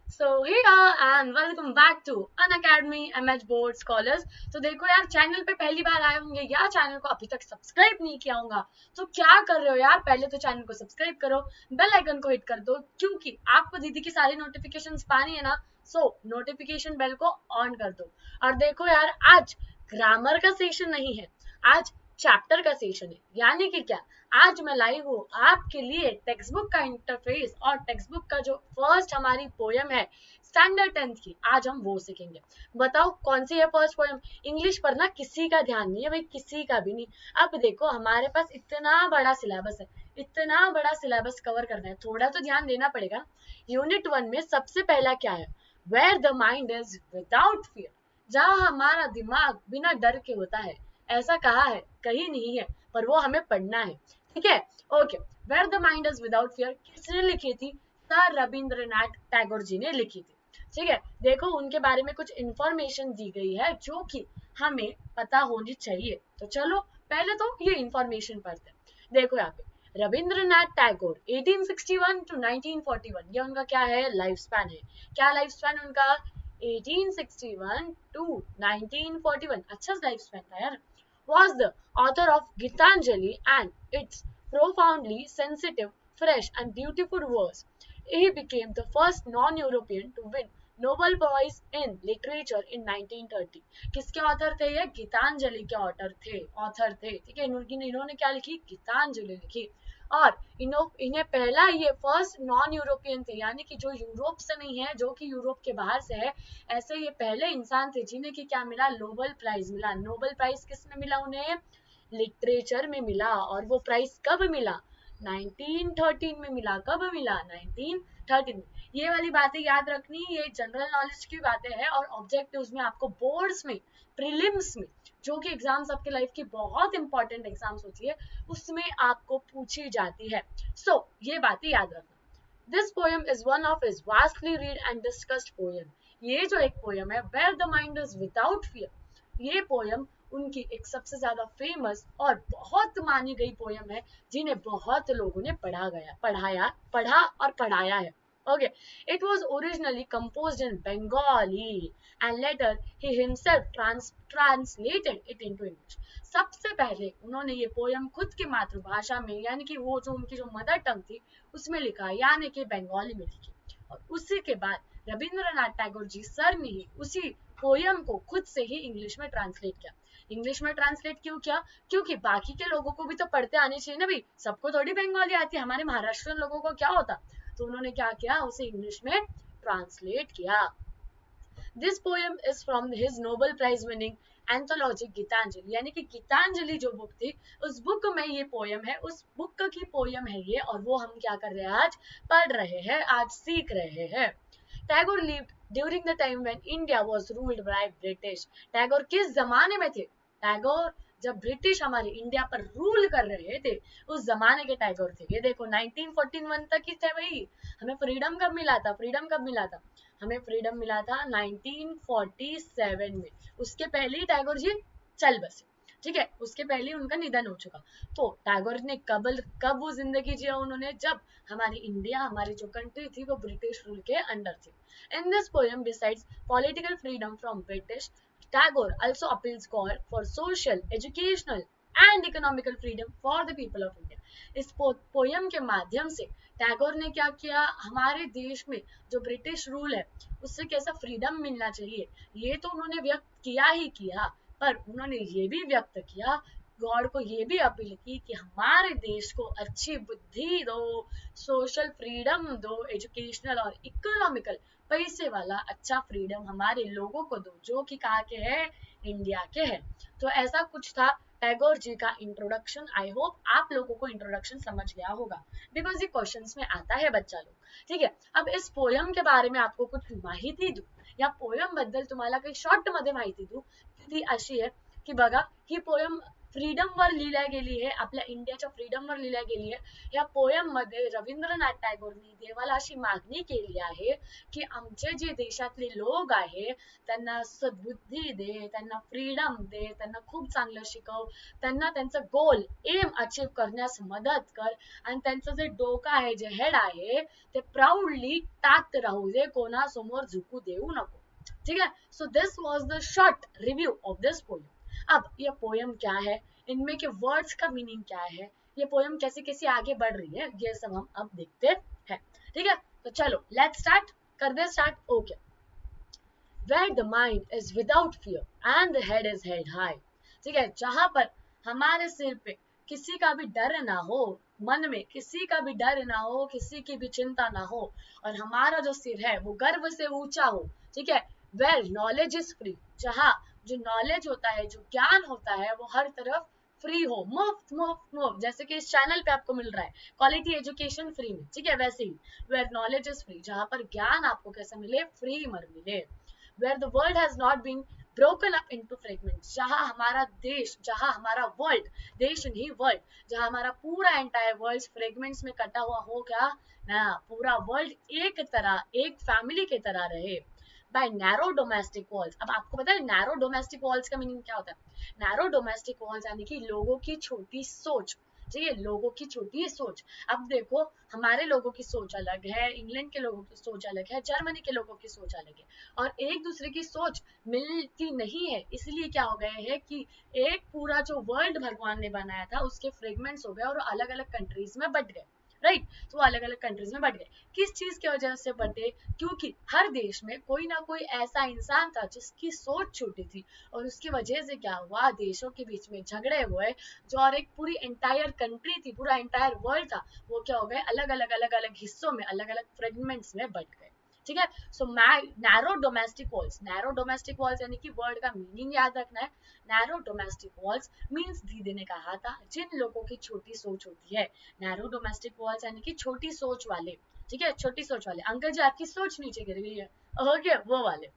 So here and welcome back to Unacademy MH Board Scholars। तो देखो यार, channel पे पहली बार आए होंगे या चैनल को अभी तक सब्सक्राइब नहीं किया होगा तो क्या कर रहे हो यार, पहले तो चैनल को सब्सक्राइब करो, बेल आइकन को हिट कर दो क्योंकि आपको दीदी की सारी नोटिफिकेशंस पानी है ना। सो नोटिफिकेशन बेल को ऑन कर दो। और देखो यार, आज ग्रामर का सेशन नहीं है, आज चैप्टर का सेशन है। यानी कि क्या, आज मैं लाई हूँ आपके लिए टेक्स्ट बुक का इंटरफेस और टेक्स्ट बुक का जो फर्स्ट हमारी पोयम है स्टैंडर्ड 10th की, आज हम वो सीखेंगे। बताओ कौन सी है फर्स्ट पोयम। इंग्लिश पर ना किसी का ध्यान नहीं है भाई, किसी का भी नहीं। अब देखो हमारे पास इतना बड़ा सिलेबस है, इतना बड़ा सिलेबस कवर करना है, थोड़ा तो ध्यान देना पड़ेगा। यूनिट 1 में सबसे पहला क्या है, where the mind is without fear, जहाँ हमारा दिमाग बिना डर के होता है। ऐसा कहा है, कहीं नहीं है, पर वो हमें पढ़ना है। ठीक है, okay. Where the mind is without fear किसने लिखी थी? सर रविंद्रनाथ टैगोर जी ने लिखी थी। ठीक है, देखो उनके बारे में कुछ इंफॉर्मेशन दी गई है जो कि हमें पता होनी चाहिए। तो चलो पहले तो ये इंफॉर्मेशन पढ़ते हैं। देखो यहाँ पे रविंद्रनाथ टैगोर 1861 टू 1941, ये उनका क्या है, लाइफ स्पैन है। क्या लाइफ स्पैन उनका? 1861 टू 1941, अच्छा लाइफ स्पैन था यार। Was the author of Gitanjali and its profoundly sensitive, fresh and beautiful verse. He became the first non-European to win Nobel Prize in Literature in 1930। किसके author थे ये? गीतांजलि के author थे। ठीक है, इन्होंने क्या लिखी? गीतांजलि लिखी। और इन्हें पहला ये फर्स्ट नॉन यूरोपियन थे, यानी कि जो यूरोप से नहीं है, जो कि यूरोप के बाहर से है, ऐसे ये पहले इंसान थे जिन्हें कि क्या मिला? नोबेल प्राइज मिला। नोबेल प्राइज किस में मिला उन्हें? लिटरेचर में मिला। और वो प्राइज कब मिला? 1913 में मिला। कब मिला? 1913 में। ये वाली बातें याद रखनी, ये जनरल नॉलेज की बातें हैं और ऑब्जेक्टिव्स में आपको बोर्ड्स में, प्रीलिम्स में, जो कि एग्जाम्स आपके लाइफ की बहुत इंपॉर्टेंट एग्जाम्स होती है, उसमें आपको पूछी जाती है। सो ये बातें याद रखना। This poem is one of his vastly read and discussed poem. ये जो एक पोएम है, where the mind is without fear, ये पोएम उनकी एक सबसे ज्यादा फेमस और बहुत मानी गई पोएम है, जिन्हें बहुत लोगों ने पढ़ा और पढ़ाया है। Okay, it was originally composed in Bengali and later he himself translated it into English। सबसे पहले उन्होंने ये पोयम खुद की मातृभाषा में, यानी कि वो जो उनकी जो मदर टंग थी उसमें लिखा, यानी कि बंगाली में लिखी। और उसी के बाद रविंद्रनाथ टैगोर जी सर ने ही उसी पोयम को खुद से ही इंग्लिश में ट्रांसलेट किया। इंग्लिश में ट्रांसलेट क्यों किया? क्योंकि बाकी के लोगों को भी तो पढ़ते आने चाहिए ना भाई, सबको थोड़ी बंगाली आती है। हमारे महाराष्ट्र लोगों को क्या होता? तो उन्होंने क्या किया, उसे इंग्लिश में ट्रांसलेट किया। This poem is from his Nobel prize winning anthology Gitanjali, यानी कि गीतांजलि जो बुक थी, उस बुक में ये पोएम है, उस बुक की पोएम है ये, और वो हम क्या कर रहे हैं, आज पढ़ रहे हैं, आज सीख रहे हैं। Tagore lived during the time when India was ruled by British. Tagore किस जमाने में थे? टैगोर जब ब्रिटिश हमारे इंडिया पर रूल कर रहे थे, उस जमाने के टैगोर थे। ये देखो 1941 तक ही थे भाई। हमें फ्रीडम कब मिला था? हमें फ्रीडम मिला था 1947 में। उसके पहले ही टैगोर जी चल बसे। ठीक है, उसके पहले उनका निधन हो चुका। तो टैगोर ने कब वो जिंदगी जिया उन्होंने? जब हमारी इंडिया, हमारी जो कंट्री थी, वो ब्रिटिश रूल के अंडर थी। In this poem besides political freedom from British, Tagore also appeals call for social, educational and economical freedom for the people of India। इस पोयम के माध्यम से टैगोर ने क्या किया, हमारे देश में जो ब्रिटिश रूल है उससे कैसा फ्रीडम मिलना चाहिए, ये तो उन्होंने व्यक्त किया ही किया, पर उन्होंने ये भी व्यक्त किया, गॉड को ये भी अपील की कि हमारे देश को अच्छी बुद्धि दो, सोशल फ्रीडम दो, एजुकेशनल और इकोनॉमिकल पैसे वाला अच्छा फ्रीडम हमारे लोगों को दो, जो कि कहाँ के हैं? इंडिया के हैं। तो ऐसा कुछ था टैगोर जी का इंट्रोडक्शन। आई होप आप लोगों को इंट्रोडक्शन समझ गया होगा, बिकॉज ये क्वेश्चंस में आता है बच्चा लोग। ठीक है, अब इस पोयम के बारे में आपको कुछ माहिती दू या पोयम बद्दल तुम्हाला काही शॉर्ट मध्ये माहिती दू, ती अशी आहे की बघा, ही पोयम फ्रीडमवर लिहिल्या गेली आहे, आपल्या इंडियाच्या फ्रीडमवर लिहिल्या गेली आहे. या पोयम मध्ये रवींद्रनाथ टागोरनी देवाला अशी मागणी केली आहे की आमचे जे देशातले लोक आहे त्यांना सद्बुद्धी दे, त्यांना फ्रीडम दे, त्यांना खूप चांगलं शिकव, त्यांना त्यांचं गोल एम अचीव करण्यास मदत कर, आणि त्यांचं जे डोकं आहे, जे हेड आहे ते प्राऊडली टाकत राहू दे, कोणासमोर झुकू देऊ नको. ठीक है. So this was the short review of this poem. अब ये पोयम क्या है, इनमें के वर्ड्स का मीनिंग क्या है, ये पोयम कैसे कैसे आगे बढ़ रही है, ये सब हम अब देखते हैं. ठीक है, तो चलो लेट्स स्टार्ट, कर they start. Okay. Where the mind is without fear and the head is held high. ठीक है, जहां पर हमारे सिर पे किसी का भी डर ना हो, मन में किसी का भी डर ना हो, किसी की भी चिंता ना हो, और हमारा जो सिर है वो गर्व से ऊंचा हो. ठीक है. Where knowledge is free, जहाँ जो नॉलेज होता है, जो ज्ञान होता है, वो हर तरफ फ्री हो, मुफ्त मुफ्त मुफ्त, जैसे कि इस चैनल पे आपको मिल रहा है क्वालिटी एजुकेशन फ्री में. ठीक है, वैसे ही वेयर नॉलेज इज फ्री, जहां पर ज्ञान आपको कैसा मिले, फ्री मर मिले. Where the world has not been broken up into fragments, जहाँ हमारा देश, जहाँ हमारा वर्ल्ड, देश नहीं वर्ल्ड, जहाँ हमारा पूरा एंटायर वर्ल्ड फ्रेगमेंट्स में कटा हुआ हो क्या ना, पूरा वर्ल्ड एक तरह, एक फैमिली की तरह रहे. By narrow domestic walls. अब आपको पता है नैरो डोमेस्टिक वॉल्स का मीनिंग क्या होता है? नैरो डोमेस्टिक वॉल्स यानी कि लोगों की छोटी सोच. ठीक है, लोगों की छोटी सोच. अब देखो, हमारे लोगों की सोच अलग है, इंग्लैंड के लोगों की सोच अलग है, जर्मनी के लोगों की सोच अलग है, और एक दूसरे की सोच मिलती नहीं है. इसलिए क्या हो गए है कि एक पूरा जो वर्ल्ड भगवान ने बनाया था उसके फ्रेगमेंट्स हो गए और अलग अलग कंट्रीज में बट गए. राइट. तो अलग अलग कंट्रीज में बट गए. किस चीज की वजह से बटे? क्योंकि हर देश में कोई ना कोई ऐसा इंसान था जिसकी सोच छोटी थी, और उसकी वजह से क्या हुआ, देशों के बीच में झगड़े हुए, जो और एक पूरी एंटायर कंट्री थी, पूरा एंटायर वर्ल्ड था, वो क्या हो गए, अलग अलग हिस्सों में, अलग अलग फ्रेगमेंट्स में बट गए. ठीक है. सो narrow domestic walls, narrow domestic walls यानी कि वर्ड का मीनिंग याद रखना है. नैरो डोमेस्टिक वॉल्स मीन्स, दीदी ने कहा था, जिन लोगों की छोटी सोच होती है. नैरो डोमेस्टिक वॉल्स यानी कि छोटी सोच वाले. ठीक है, छोटी सोच वाले. अंकल जी आपकी सोच नीचे गिर गई है, ओके, वो वाले.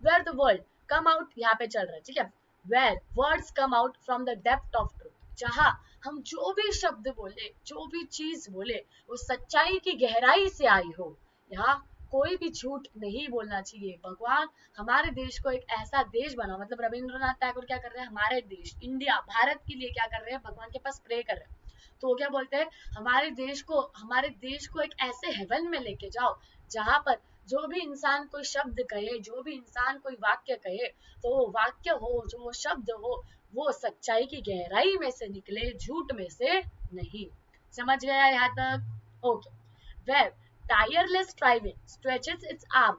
Where the world come out, यहाँ पे चल रहा है. ठीक है. Where words come out from the depth of truth, जहाँ हम जो भी शब्द बोले, जो भी चीज बोले, वो सच्चाई की गहराई से आई हो. यहाँ कोई भी झूठ नहीं बोलना चाहिए. भगवान हमारे देश को एक ऐसा देश बनाओ, मतलब रविंद्रनाथ टैगोर क्या कर रहे हैं, हमारे देश इंडिया, भारत के लिए क्या कर रहे हैं, भगवान के पास प्रे कर रहे हैं. तो वो क्या बोलते हैं, हमारे देश को एक ऐसे हेवन में लेके जाओ जहां पर जो भी इंसान कोई शब्द कहे, जो भी इंसान कोई वाक्य कहे, तो वो वाक्य हो, जो वो शब्द हो, वो सच्चाई की गहराई में से निकले, झूठ में से नहीं. समझ गया यहाँ तक? Okay. Where tireless striving stretches its arm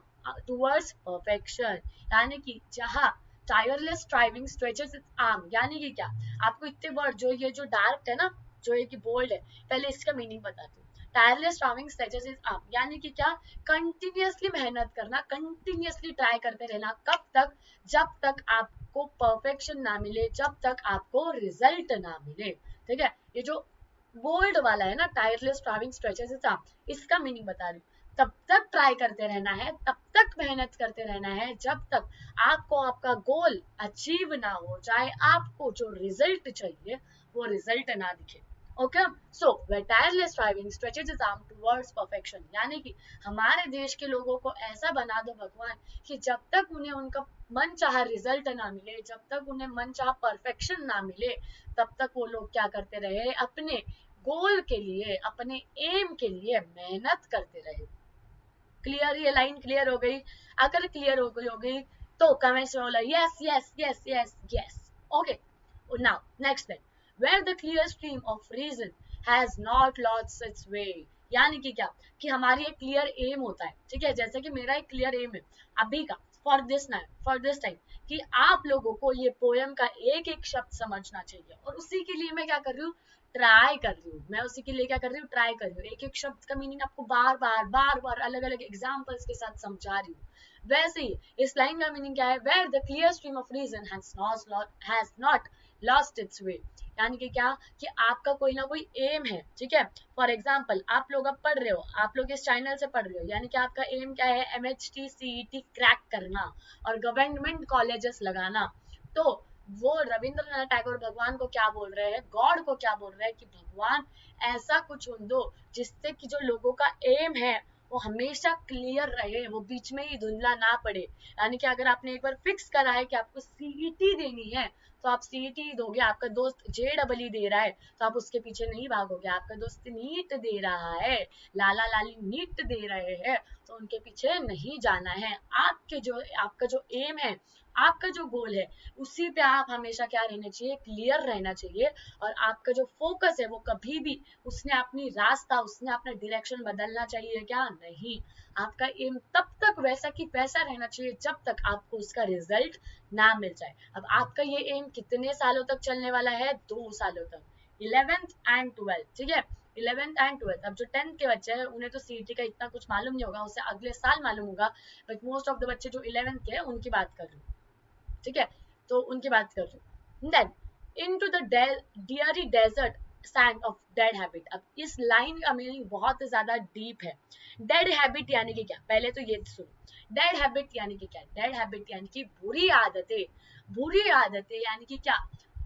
towards perfection, यानी कि जहाँ tireless striving stretches its arm, यानी कि क्या, आपको इतने वर्ड, जो ये जो डार्क है ना, जो ये की बोल्ड है, पहले इसका मीनिंग बताती हूँ. Tireless striving stretches its arm यानी कि क्या, कंटिन्यूअसली मेहनत करना, कंटिन्यूअसली ट्राई करते रहना. कब तक? जब तक आपको परफेक्शन ना मिले, जब तक आपको रिजल्ट ना मिले. ठीक है. ये जो बोल्ड वाला है ना, tireless striving stretches its arm, इसका मीनिंग बता रही हूँ. तब तक ट्राई करते रहना है, तब तक मेहनत करते रहना है, जब तक आपको आपका गोल अचीव ना हो जाए, आपको जो रिजल्ट चाहिए वो रिजल्ट ना दिखे. ओके. सो वे tireless striving stretches its arm towards perfection, यानी कि हमारे देश के लोगों को ऐसा बना दो भगवान कि जब तक उन्हें उनका मन चाहा रिजल्ट ना मिले, जब तक उन्हें मन चाहा परफेक्शन ना मिले, तब तक वो लोग क्या करते रहे, अपने गोल के लिए, अपने एम के लिए मेहनत करते रहे. क्लियर? ये लाइन क्लियर हो गई? अगर क्लियर हो गई होगी तो कमेंट्स में बोला yes yes yes yes yes. Okay. Now next line. Where the clear stream of reason has not lost its way, यानी कि क्या, कि हमारी एक क्लियर एम होता है. ठीक है, जैसे कि मेरा एक क्लियर एम है अभी का, फॉर दिस टाइम, कि आप लोगों को ये पोयम का एक एक शब्द समझना चाहिए, और उसी के लिए मैं क्या कर रही हूँ, ट्राई कर रही हूँ. मैं उसी के लिए क्या कर रही हूँ, ट्राई कर रही हूँ. एक एक शब्द का मीनिंग आपको बार बार अलग अलग एग्जाम्पल्स के साथ समझा रही हूँ. वैसे ही इस लाइन का मीनिंग क्या है, where the clear stream of reason has not lost its way, यानी कि क्या, कि आपका कोई ना कोई एम है. ठीक है. फॉर एग्जाम्पल आप लोग अब पढ़ रहे हो, आप लोग इस चैनल से पढ़ रहे हो, यानी कि आपका एम क्या है, MHT CET क्रैक करना और गवर्नमेंट कॉलेजेस लगाना. तो वो रविंद्रनाथ टैगोर भगवान को क्या बोल रहे हैं, गॉड को क्या बोल रहे हैं कि भगवान ऐसा कुछ चुन दो जिससे कि जो लोगों का एम है वो हमेशा क्लियर रहे, वो बीच में ही धुंधला ना पड़े। यानी कि अगर आपने एक बार फिक्स करा है कि आपको सीईटी देनी है तो आप सीईटी ही दोगे। आपका दोस्त जेडबल दे रहा है तो आप उसके पीछे नहीं भागोगे। आपका दोस्त नीट दे रहा है, लाला लाली नीट दे रहे हैं तो उनके पीछे नहीं जाना है। आपका जो एम है, आपका जो गोल है, उसी पे आप हमेशा क्या रहना चाहिए, क्लियर रहना चाहिए। और आपका जो फोकस है वो कभी भी उसने अपनी रास्ता, उसने अपना डायरेक्शन बदलना चाहिए क्या, नहीं। आपका एम तब तक वैसा की वैसा रहना चाहिए जब तक आपको उसका रिजल्ट ना मिल जाए। अब आपका ये एम कितने सालों तक चलने वाला है, 2 सालों तक, 11th एंड 12th, ठीक है। 11th and 12th। अब जो 10th के बच्चे हैं उन्हें तो सीईटी का इतना कुछ मालूम नहीं होगा, उससे अगले साल मालूम होगा। बट मोस्ट ऑफ द बच्चे जो 11th के हैं उनकी बात कर रही हूँ, ठीक है। तो उनकी बात कर रही हूँ। Then into the dreary desert sand of dead habit. अब इस लाइन का मीनिंग बहुत ज्यादा डीप है। डेड हैबिट यानी कि क्या, पहले तो ये सुनो। डेड हैबिट यानी कि क्या, डेड हैबिट यानी कि बुरी आदतें। बुरी आदतें यानी कि क्या,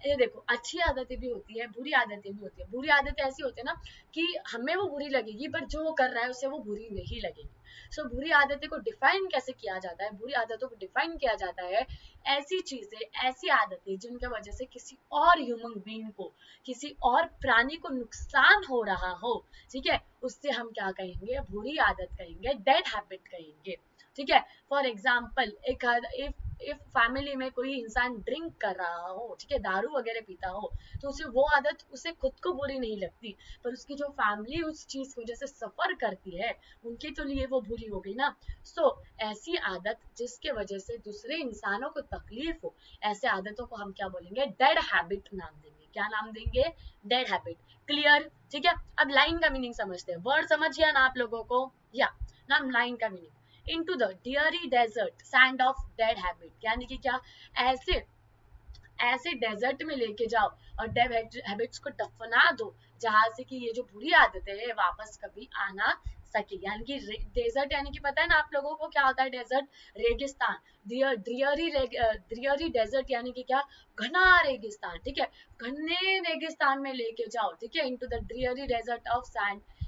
ये देखो, अच्छी आदतें भी होती है, बुरी आदतें भी होती है। बुरी आदतें ऐसी होती है ना कि हमें वो बुरी लगेगी बट जो वो कर रहा है उसे वो बुरी नहीं लगेगी। सो बुरी आदतें को डिफाइन कैसे किया जाता है, बुरी आदतों को डिफाइन किया जाता है ऐसी चीजें, ऐसी आदतें जिनके वजह से किसी और ह्यूमन बीइंग को, किसी और प्राणी को नुकसान हो रहा हो, ठीक है, उससे हम क्या कहेंगे, बुरी आदत कहेंगे, डेड हैबिट कहेंगे, ठीक है। फॉर एग्जाम्पल, एक इफ फैमिली में कोई इंसान ड्रिंक कर रहा हो, ठीक है, दारू वगैरह पीता हो, तो उसे वो आदत उसे खुद को बुरी नहीं लगती, पर उसकी जो फैमिली उस चीज की वजह से सफर करती है उनके तो लिए वो बुरी हो गई ना। सो ऐसी आदत जिसके वजह से दूसरे इंसानों को तकलीफ हो, ऐसे आदतों को हम क्या बोलेंगे, डेड हैबिट नाम देंगे। क्या नाम देंगे, डेड हैबिट। क्लियर, ठीक है। अब लाइन का मीनिंग समझते हैं। वर्ड समझ गया ना आप लोगों को, या नाम लाइन का meaning. into the dreary desert sand of dead habit यानी कि क्या, ऐसे ऐसे डेजर्ट में लेके जाओ और डेड हैबिट्स को दफना दो जहां से कि ये जो बुरी आदतें हैं वापस कभी आना सके। यानी कि डेजर्ट यानी कि पता है ना आप लोगों को क्या होता है डेजर्ट, रेगिस्तान। ड्रियरी डेजर्ट यानी कि क्या, घना रेगिस्तान, ठीक है। घने रेगिस्तान में लेके जाओ, ठीक है, into the dreary desert of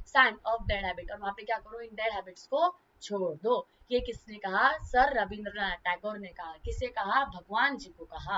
sand of dead habit, और वहां पे क्या करो, इन डेड हैबिट्स को छोड़ दो। ये किसने कहा, सर रविंद्रनाथ टैगोर ने कहा। किसे कहा, भगवान जी को कहा,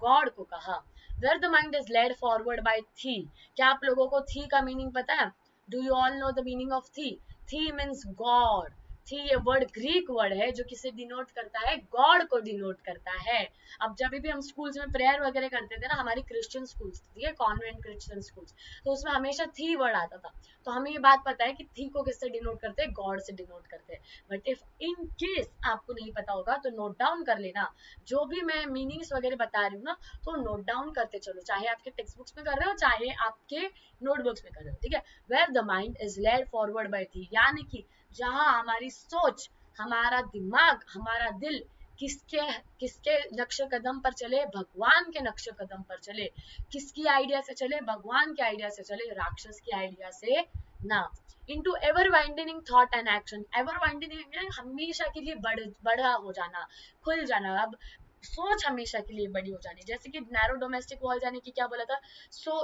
गॉड को कहा। Where the mind is led forward by thee. क्या आप लोगों को थी का मीनिंग पता है, do you all know the meaning of थी। थी मीन्स गॉड। थी ये वर्ड ग्रीक वर्ड है जो किसे डिनोट करता है, गॉड को डिनोट करता है। अब जब भी हम स्कूल्स में प्रेयर वगैरह करते थे ना, हमारी क्रिश्चियन स्कूल्स थी, कॉन्वेंट क्रिश्चियन स्कूल्स, तो उसमें हमेशा थी वर्ड आता था। तो हमें ये बात पता है कि थी को किससे डिनोट करते हैं, गॉड से डिनोट करते हैं। बट इफ इन केस आपको नहीं पता होगा तो नोट डाउन कर लेना। जो भी मैं मीनिंग्स वगैरह बता रही हूँ ना, तो नोट डाउन करते चलो, चाहे आपके टेक्स्ट बुक्स में कर रहे हो चाहे आपके नोटबुक्स में कर रहे हो, ठीक है। Where the mind is led forward by thee, यानी कि जहां हमारी सोच, हमारा दिमाग, हमारा दिल किसके किसके नक्शे कदम पर चले, भगवान के नक्शे कदम पर चले। किसकी आइडिया से चले, भगवान के आइडिया से चले, राक्षस की आइडिया से ना। Into ever widening thought and action. Ever widening हमेशा के लिए बड़ा हो जाना, खुल जाना। अब सोच हमेशा के लिए बड़ी हो जानी, जैसे कि नैरो डोमेस्टिक वॉल जाने की क्या बोला था,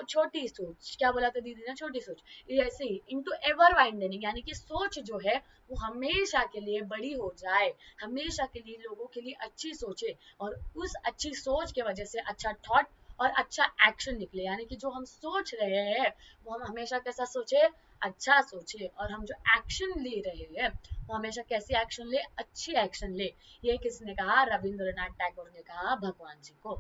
छोटी सोच, क्या बोला था दीदी ने, छोटी सोच। ऐसे ही इनटू एवर वाइंडनिंग यानी कि सोच जो है वो हमेशा के लिए बड़ी हो जाए, हमेशा के लिए लोगों के लिए अच्छी सोचे, और उस अच्छी सोच के वजह से अच्छा थॉट और अच्छा एक्शन निकले। यानी कि जो हम सोच रहे हैं वो हम हमेशा कैसा सोचे, अच्छा सोचे, और हम जो एक्शन ले रहे हैं वो हमेशा कैसे एक्शन ले, अच्छी एक्शन ले। ये किसने कहा, रविंद्रनाथ टैगोर ने कहा भगवान जी को।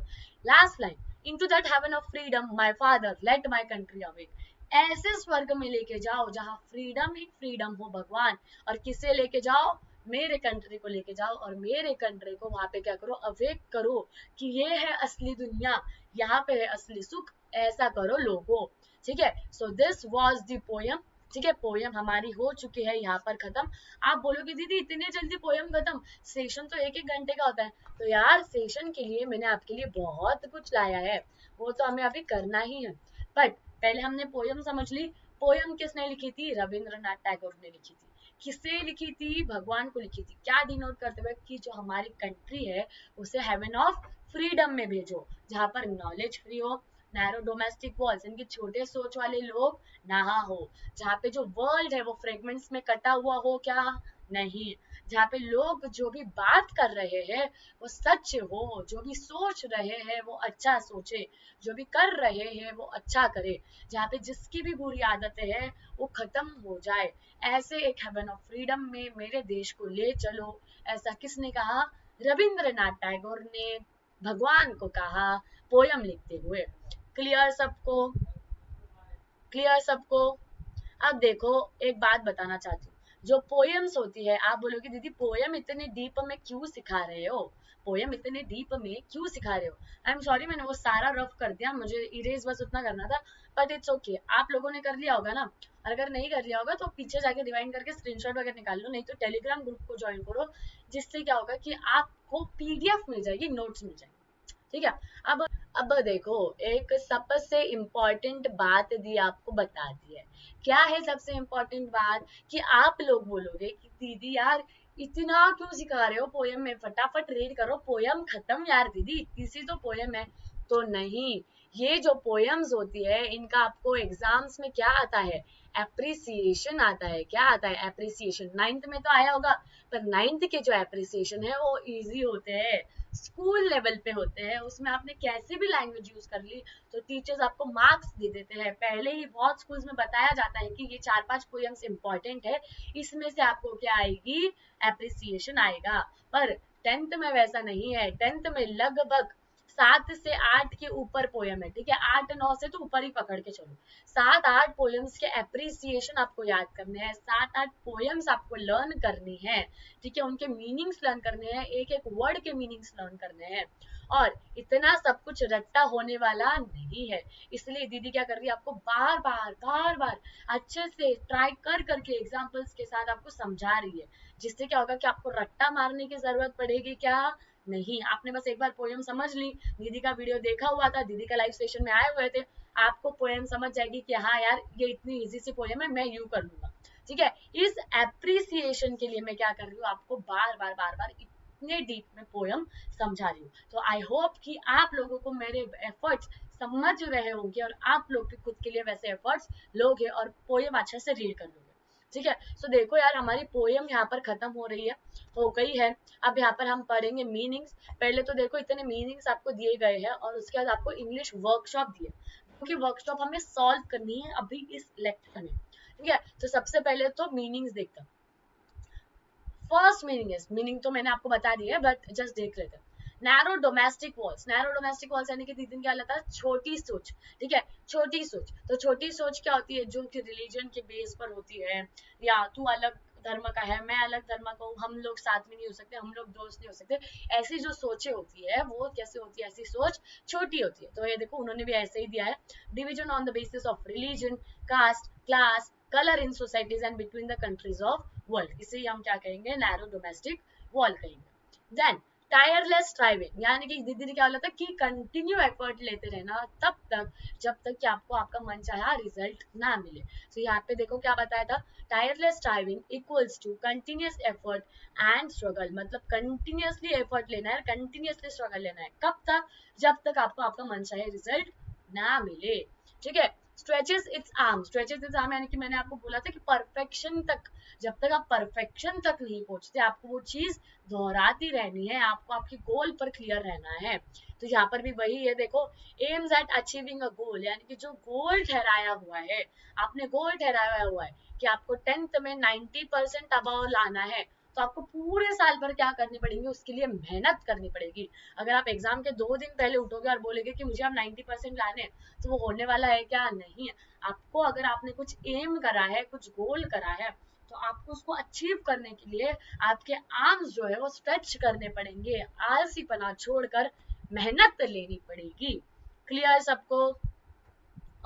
Last line, into that heaven of freedom my father let my country awake. ऐसे स्वर्ग में लेके जाओ जहां फ्रीडम ही फ्रीडम हो भगवान, और किसे लेके जाओ, मेरे कंट्री को लेके जाओ, और मेरे कंट्री को वहां पे क्या करो, अवेक करो कि ये है असली दुनिया, यहाँ पे है असली सुख, ऐसा करो लोगों, ठीक है। So this was the poem, ठीक है। पोयम हमारी हो चुकी है यहाँ पर खत्म। आप बोलोगे दीदी इतने जल्दी पोयम खत्म, सेशन तो 1-1 घंटे का होता है। तो यार सेशन के लिए मैंने आपके लिए बहुत कुछ लाया है, वो तो हमें अभी करना ही है। बट पहले हमने पोयम समझ ली। पोयम किसने लिखी थी, रविंद्रनाथ टैगोर ने लिखी थी। किसे लिखी थी? भगवान को लिखी थी। क्या डिनोट करते हुए कि जो हमारी कंट्री है उसे हेवन ऑफ फ्रीडम में भेजो, जहाँ पर नॉलेज फ्री हो, नैरो डोमेस्टिक वॉल्स इनके छोटे सोच वाले लोग ना हो, जहाँ पे जो वर्ल्ड है वो फ्रेगमेंट्स में कटा हुआ हो, क्या नहीं, जहाँ पे लोग जो भी बात कर रहे हैं वो सच हो, जो भी सोच रहे हैं वो अच्छा सोचे, जो भी कर रहे हैं वो अच्छा करे, जहाँ पे जिसकी भी बुरी आदतें हैं वो खत्म हो जाए, ऐसे एक हेवन ऑफ फ्रीडम में मेरे देश को ले चलो। ऐसा किसने कहा? रविंद्रनाथ टैगोर ने भगवान को कहा पोयम लिखते हुए। क्लियर सबको? क्लियर सबको? अब देखो एक बात बताना चाहती हूँ, जो पोयम्स होती है, आप बोलोगे दीदी पोयम इतने डीप में क्यों सिखा रहे हो, पोयम इतने डीप में क्यों सिखा रहे हो? आई एम सॉरी, मैंने वो सारा रफ कर दिया, मुझे इरेज बस उतना करना था, बट इट्स ओके, आप लोगों ने कर लिया होगा ना। अगर नहीं कर लिया होगा तो पीछे जाके रिवाइंड करके स्क्रीनशॉट वगैरह निकाल लो, नहीं तो टेलीग्राम ग्रुप को ज्वाइन करो, जिससे क्या होगा कि आपको पीडीएफ मिल जाएगी, नोट्स मिल जाएंगे, ठीक है। अब देखो एक सबसे इम्पोर्टेंट बात दी, आपको बता दी है। क्या है सबसे इम्पोर्टेंट बात? कि आप लोग बोलोगे कि दीदी यार इतना क्यों सिखा रहे हो पोयम में, फटाफट रीड करो, पोयम खत्म यार दीदी, इतनी सी तो पोयम है। तो नहीं, ये जो पोयम्स होती है इनका आपको एग्जाम्स में क्या आता है? एप्रिसिएशन आता है। क्या आता है? एप्रिसिएशन। 9th में तो आया होगा, पर 9th के जो एप्रिसिएशन है वो इजी होते हैं, स्कूल लेवल पे होते हैं, उसमें आपने कैसे भी लैंग्वेज यूज कर ली तो टीचर्स आपको मार्क्स दे देते हैं। पहले ही बहुत स्कूल्स में बताया जाता है कि ये 4-5 पोएम्स इंपॉर्टेंट है, इसमें से आपको क्या आएगी? एप्रिसिएशन आएगा। पर 10th में वैसा नहीं है, 10th में लगभग 7 से 8 के ऊपर पोयम है, ठीक है, 8-9 से तो ऊपर ही पकड़ के चलो, 7-8 पोयम्स के एप्रिसिएशन आपको याद करने हैं, 7-8 पोयम्स आपको लर्न करनी है, ठीक है, उनके मीनिंग्स लर्न करने हैं, एक एक वर्ड के मीनिंग्स लर्न करने हैं, और इतना सब कुछ रट्टा होने वाला नहीं है। इसलिए दीदी क्या कर रही है, आपको बार बार अच्छे से ट्राई कर करके एग्जाम्पल्स के साथ आपको समझा रही है, जिससे क्या होगा कि आपको रट्टा मारने की जरूरत पड़ेगी क्या? नहीं, आपने बस एक बार पोयम समझ ली, दीदी का वीडियो देखा हुआ था, दीदी का लाइव सेशन में आए हुए थे, आपको पोयम समझ जाएगी कि हाँ यार ये इतनी इजी सी पोयम है, मैं यूं कर लूंगा, ठीक है। इस एप्रिसिएशन के लिए मैं क्या कर रही हूँ, आपको बार बार इतने डीप में पोयम समझा रही हूँ। तो आई होप कि आप लोगों को मेरे एफर्ट्स समझ रहे होंगे और आप लोग भी खुद के लिए वैसे एफर्ट्स लोगे और पोयम अच्छे से रीड कर लोगे, ठीक है। सो देखो यार हमारी पोयम यहाँ पर खत्म हो रही है, हो गई है। अब यहाँ पर हम पढ़ेंगे मीनिंग्स। पहले तो देखो इतने मीनिंग्स आपको दिए गए हैं और उसके बाद आपको इंग्लिश वर्कशॉप दिए, क्योंकि वर्कशॉप हमें सॉल्व करनी है अभी इस लेक्चर में, ठीक है। तो सबसे पहले तो मीनिंग्स देखते हैं। फर्स्ट मीनिंग तो मैंने आपको बता दिया है, बट जस्ट देख लेते हैं। Narrow domestic walls, narrow domestic walls यानी कि दीदी क्या लगता है? छोटी सोच, ठीक है, छोटी सोच। तो छोटी सोच क्या होती है? जो कि रिलीजन के बेस पर होती है, या तू अलग धर्म का है, मैं अलग धर्म का हूँ, हम लोग साथ में नहीं हो सकते, हम लोग दोस्त नहीं हो सकते, ऐसी जो सोचें होती है वो कैसे होती है? ऐसी सोच छोटी होती है। तो ये देखो उन्होंने भी ऐसे ही दिया है, division on the basis of religion, caste, class, colour in societies and between the countries of world, इसे हम क्या कहेंगे? नैरो डोमेस्टिक वॉल कहेंगे। देन टायरलेस स्ट्राइविंग, यानी कि दीदी ने क्या बोला था कि कंटिन्यू एफर्ट लेते रहना तब तक जब तक कि आपको आपका मनचाहा रिजल्ट ना मिले। तो यहाँ पे देखो क्या बताया था, tireless striving equals to continuous effort and struggle, मतलब कंटिन्यूअसली एफर्ट लेना है, कंटिन्यूअसली स्ट्रगल लेना है, कब तक? जब तक आपको आपका मनचाहे रिजल्ट ना मिले, ठीक है। Stretches its arm, stretches its arm यानी कि मैंने आपको बोला था कि परफेक्शन तक, जब तक आप परफेक्शन तक नहीं पहुंचते आपको वो चीज दोहराती रहनी है, आपको आपके गोल पर क्लियर रहना है। तो यहाँ पर भी वही है, देखो एम्स एट अचीविंग अ गोल, यानी कि जो गोल ठहराया हुआ है, आपने गोल ठहराया हुआ है कि आपको 10th में 90% अबव लाना है, तो आपको पूरे साल भर क्या करनी पड़ेगी? उसके लिए मेहनत करनी पड़ेगी। अगर आप एग्जाम के 2 दिन पहले उठोगे और बोलोगे कि मुझे अब 90% लाने, तो वो होने वाला है क्या? नहीं है। आपको अगर आपने कुछ एम करा है, कुछ गोल करा है, तो आपको उसको अचीव करने के लिए आपके आर्म्स जो है वो स्ट्रेच करने पड़ेंगे, आलसीपना छोड़कर मेहनत लेनी पड़ेगी। क्लियर सबको?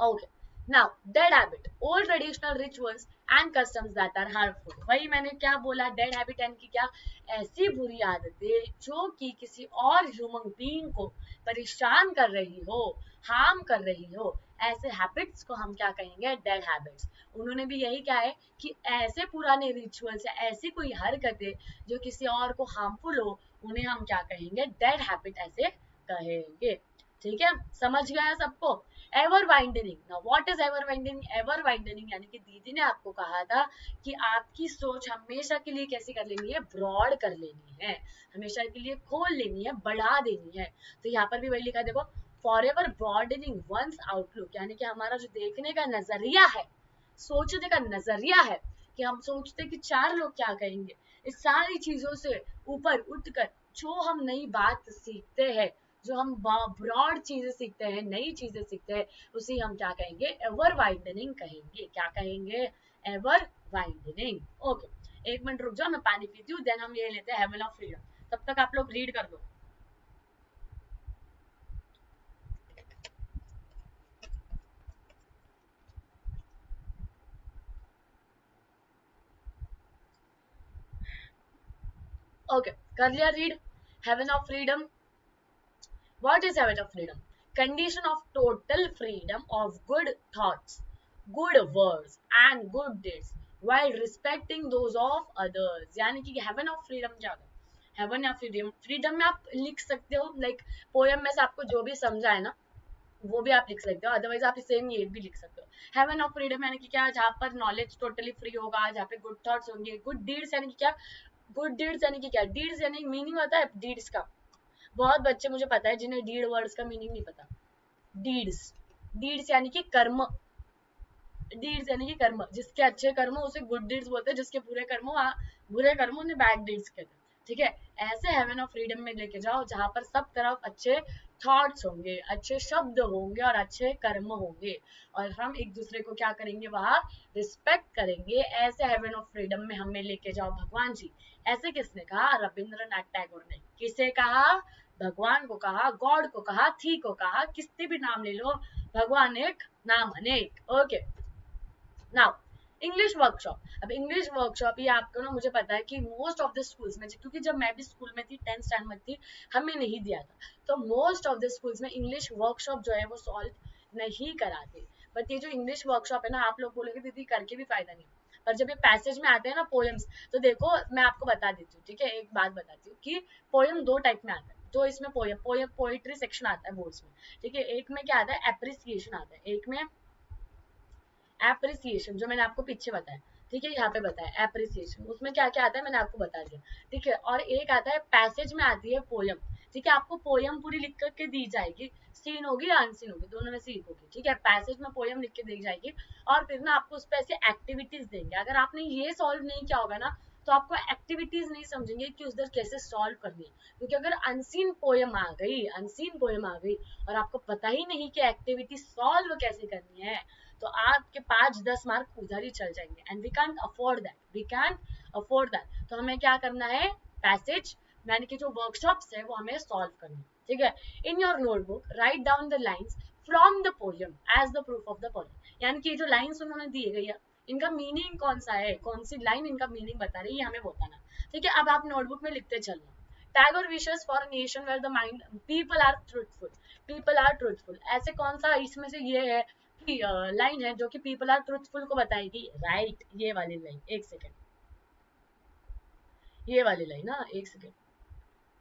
Okay. Now dead habit, old traditional rituals and customs that are harmful, वही मैंने क्या बोला, डेड हैबिट यानी कि क्या? ऐसी बुरी आदतें जो कि किसी और ह्यूमन बीइंग को परेशान कर रही हो, हार्म कर रही हो, ऐसे हैबिट्स को हम क्या कहेंगे, डेड हैबिट्स। उन्होंने भी यही कहा है कि ऐसे पुराने रिचुअल्स, ऐसी कोई हरकतें जो किसी और को हार्मफुल हो, उन्हें हम क्या कहेंगे, डेड हैबिट ऐसे कहेंगे। ठीक है, समझ गया सबको। Ever widening, now what is ever widening? Ever widening यानी कि दीदी ने आपको कहा था कि आपकी सोच हमेशा के लिए कैसी कर लेनी है, ब्रॉड कर लेनी है, हमेशा के लिए खोल लेनी है, बढ़ा देनी है। तो यहाँ पर भी वही लिखा है, देखो, forever broadening one's outlook, यानी कि हमारा जो देखने का नजरिया है, सोचने का नजरिया है, कि हम सोचते कि चार लोग क्या कहेंगे, इस सारी चीजों से ऊपर उठकर जो हम नई बात सीखते हैं, जो हम ब्रॉड चीजें सीखते हैं, नई चीजें सीखते हैं, उसे हम क्या कहेंगे, एवर वाइडनिंग कहेंगे। क्या कहेंगे, एवर वाइडनिंग। ओके, एक मिनट रुक जाओ, मैं पानी पीती हूँ, देन हम ये लेते हैं हेवन ऑफ फ्रीडम। तब तक आप लोग रीड कर दो। ओके, कर लिया read, heaven of freedom. What is habit of freedom? Condition of total freedom of good thoughts, good words and good deeds while respecting those of others. यानी कि heaven of freedom क्या होता है? Heaven of freedom, freedom में आप लिख सकते हो, like poem में से आपको जो भी समझा है ना, वो भी आप लिख सकते हो, अदरवाइज आप सेम ये भी लिख सकते हो। हेवन ऑफ फ्रीडम यानी कि क्या, जहाँ पर नॉलेज टोटली फ्री होगा, जहाँ पे गुड थॉट्स होंगे। गुड डीड्स यानी कि क्या, गुड डीड्स यानी कि क्या, डीड्स यानी मीनिंग होता है डीड्स का। बहुत बच्चे मुझे पता है जिन्हें डीड वर्ड्स का मीनिंग नहीं पता। डीड्स, डीड्स यानी कि कर्म, डीड्स यानी कि कर्म, जिसके अच्छे कर्म उसे गुड डीड्स बोलते हैं, जिसके बुरे कर्म बुरे कर्म उन्हें बैड डीड्स कहते हैं। ठीक है, ऐसे हेवन ऑफ फ्रीडम में लेके जाओ जहां पर सब तरफ अच्छे थॉट्स होंगे, अच्छे शब्द होंगे और अच्छे कर्म होंगे, और हम एक दूसरे को क्या करेंगे, वहां रिस्पेक्ट करेंगे। ऐसे हेवन ऑफ फ्रीडम में हमें लेके जाओ भगवान जी। ऐसे किसने कहा, रविंद्रनाथ टैगोर ने। किसे कहा, भगवान को कहा, गॉड को कहा, थी को कहा, किससे भी नाम ले लो, भगवान एक, नाम अनेक। Okay, now English workshop. अब इंग्लिश वर्कशॉप ये आपको ना, मुझे पता है कि मोस्ट ऑफ द स्कूल्स में, क्योंकि जब मैं भी स्कूल में थी 10th स्टैंडर्ड में थी, हमें नहीं दिया था, तो मोस्ट ऑफ द स्कूल्स में इंग्लिश वर्कशॉप जो है वो सॉल्व नहीं कराते। बट ये जो इंग्लिश वर्कशॉप है ना, आप लोग बोलोगे दीदी करके भी फायदा नहीं, पर जब ये पैसेज में आते हैं ना पोएम्स, तो देखो मैं आपको बता देती हूँ, ठीक है, एक बात बताती हूँ कि पोएम दो टाइप में आता है। तो इसमें पोएट्री सेक्शन आता है बोर्ड्स में, ठीक है। एक में क्या आता है, एप्रिसिएशन आता है, एक में एप्रिसिएशन, जो मैंने आपको पीछे बताया, ठीक है, यहाँ पे बताया एप्रिसिएशन, उसमें क्या क्या आता है मैंने आपको बता दिया, ठीक है। और एक आता है पैसेज में आती है पोयम, ठीक है, आपको पोयम पूरी लिख करके दी जाएगी, सीन होगी या अनसीन होगी, दोनों में से एक होगी, ठीक है। पैसेज में पोयम लिख के दी जाएगी, और फिर ना आपको उस पर ऐसे एक्टिविटीज देंगे। अगर आपने ये सॉल्व नहीं किया होगा ना, तो आपको एक्टिविटीज नहीं समझेंगे कि उधर कैसे सॉल्व करनी है, क्योंकि अगर अनसीन पोयम आ गई, अनसीन पोयम आ गई और आपको पता ही नहीं कि एक्टिविटी सॉल्व कैसे करनी है, तो आपके 5-10 मार्क उधर ही चल जाएंगे, and we can afford that, we can afford that. तो हमें क्या करना है, पैसेज यानी कि जो वर्कशॉप्स है वो हमें सॉल्व करनी, ठीक है। In your notebook write down the lines from the poem as the proof of the poem, यानी कि जो लाइंस उन्होंने दी गई है, इनका मीनिंग कौन सा है, कौन सी लाइन इनका मीनिंग बता रही है, हमें बताना, ठीक है। अब आप नोटबुक में लिखते चलना। Tagore wishes for a nation where the mind people are truthful, people are truthful, ऐसे कौन सा इसमें से ये है कि लाइन है जो कि पीपल आर ट्रूथफुल को बताएगी, राइट, ये वाली लाइन, एक सेकेंड, ये वाली लाइन ना, एक second,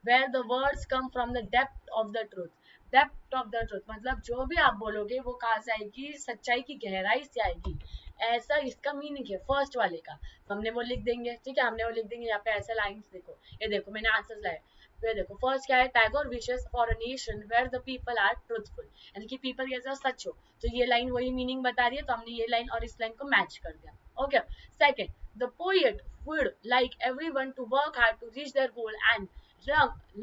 where the words come from the depth of the truth, depth of the truth मतलब जो भी आप बोलोगे वो कहाँ से आएगी, सच्चाई की गहराई से आएगी, ऐसा इसका मीनिंग है फर्स्ट वाले का। तो हमने वो लिख देंगे, ठीक है, हमने वो लिख देंगे। यहाँ पे ऐसे लाइंस देखो, ये देखो मैंने आंसर्स लाए, ये देखो फर्स्ट क्या है, Tagore wishes for a nation where the people are truthful, यानी कि पीपल कैसा सच हो, तो ये लाइन वही मीनिंग बता रही है, तो हमने ये लाइन और इस लाइन को मैच कर दिया। Okay, second, the poet would like everyone to work hard to reach their goal and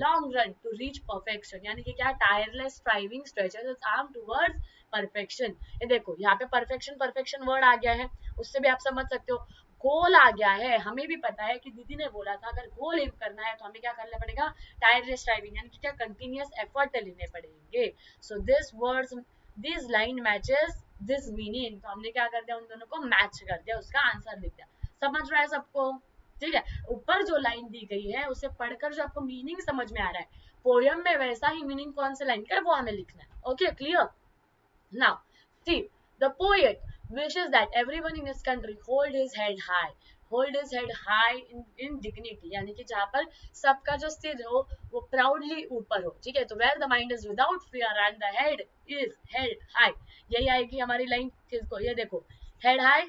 long run to reach perfection, यानी कि क्या, tireless striving stretches its arm towards perfection। ये देखो यहाँ पे perfection perfection वर्ड आ गया है, उससे भी आप समझ सकते हो गोल आ गया है। हमें भी पता है कि दीदी ने बोला था अगर गोल एम करना है तो हमें क्या करना पड़ेगा, tireless striving यानी कि क्या, कंटिन्यूअस एफर्ट लेने पड़ेंगे। So this words, this line matches this meaning, तो हमने क्या कर दिया, उन दोनों को मैच कर दिया, उसका आंसर लिख दिया। समझ रहा है सबको, ठीक है। ऊपर जो लाइन दी गई है उसे पढ़कर जो आपको मीनिंग समझ में आ रहा है पोयम में, वैसा ही मीनिंग कौन सा लाइन का है वो हमें लिखना है। Okay, clear. Now See, the poet wishes that everyone in his country hold his head high, hold his head high in dignity, यानी कि जहाँ पर सबका जो सिर हो वो प्राउडली ऊपर हो, ठीक है। तो where the mind is without fear and the head is held high, यही आएगी हमारी लाइन। किसको, ये देखो, head high,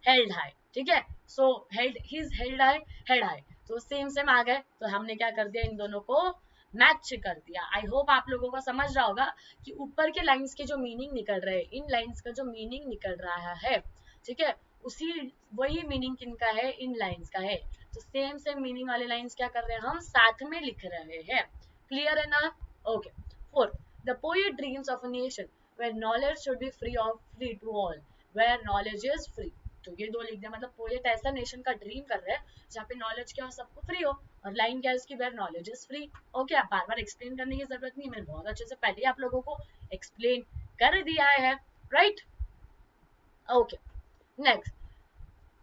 held high, ठीक है। so held, he's held high, head high, तो सेम आ गए। तो हमने क्या कर दिया, इन दोनों को मैच कर दिया। आई होप आप लोगों को समझ रहा होगा कि ऊपर के लाइंस के जो मीनिंग निकल रहे हैं, इन लाइंस का जो मीनिंग निकल रहा है, ठीक है, उसी वही मीनिंग किनका है, इन लाइंस का है। तो सेम मीनिंग वाले लाइंस क्या कर रहे हैं, हम साथ में लिख रहे हैं। क्लियर है ना? Okay. 4, the poet dreams of a nation where knowledge should be free to all, where knowledge is free. तो ये दो लिख दिया, मतलब पोएट ऐसा नेशन का ड्रीम कर रहे हैं जहाँ पे नॉलेज क्या हो, सबको फ्री हो। और लाइन क्या है इसकी, where knowledge is free. Okay, आप बार बार एक्सप्लेन करने की जरूरत नहीं, मैंने बहुत अच्छे से पहले ही आप लोगों को एक्सप्लेन कर दिया है, right? Okay, next,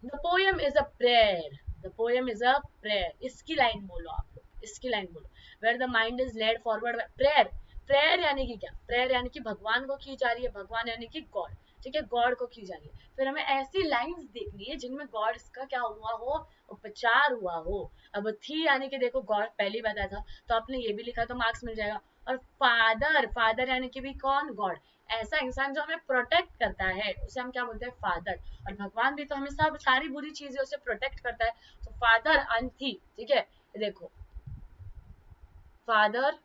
the poem is a prayer, the poem is a prayer. इसकी लाइन बोलो आप लोग, इसकी लाइन बोलो, where the mind is led forward. Prayer, prayer यानी कि क्या, प्रेयर यानी कि भगवान को की जा रही है, भगवान यानी कि गॉड, ठीक है, गॉड को की जा रही है। फिर हमें ऐसी लाइंस देखनी है जिनमें गॉड का क्या हुआ हो, उपचार हुआ हो। अब थी यानी कि देखो गॉड पहले ही बताया था, तो आपने ये भी लिखा तो मार्क्स मिल जाएगा। और फादर, फादर यानी कि भी कौन, गॉड। ऐसा इंसान जो हमें प्रोटेक्ट करता है उसे हम क्या बोलते हैं, फादर। और भगवान भी तो हमें सब सारी बुरी चीजें उसे प्रोटेक्ट करता है, तो फादर एंड थी, ठीक है। देखो, फादर,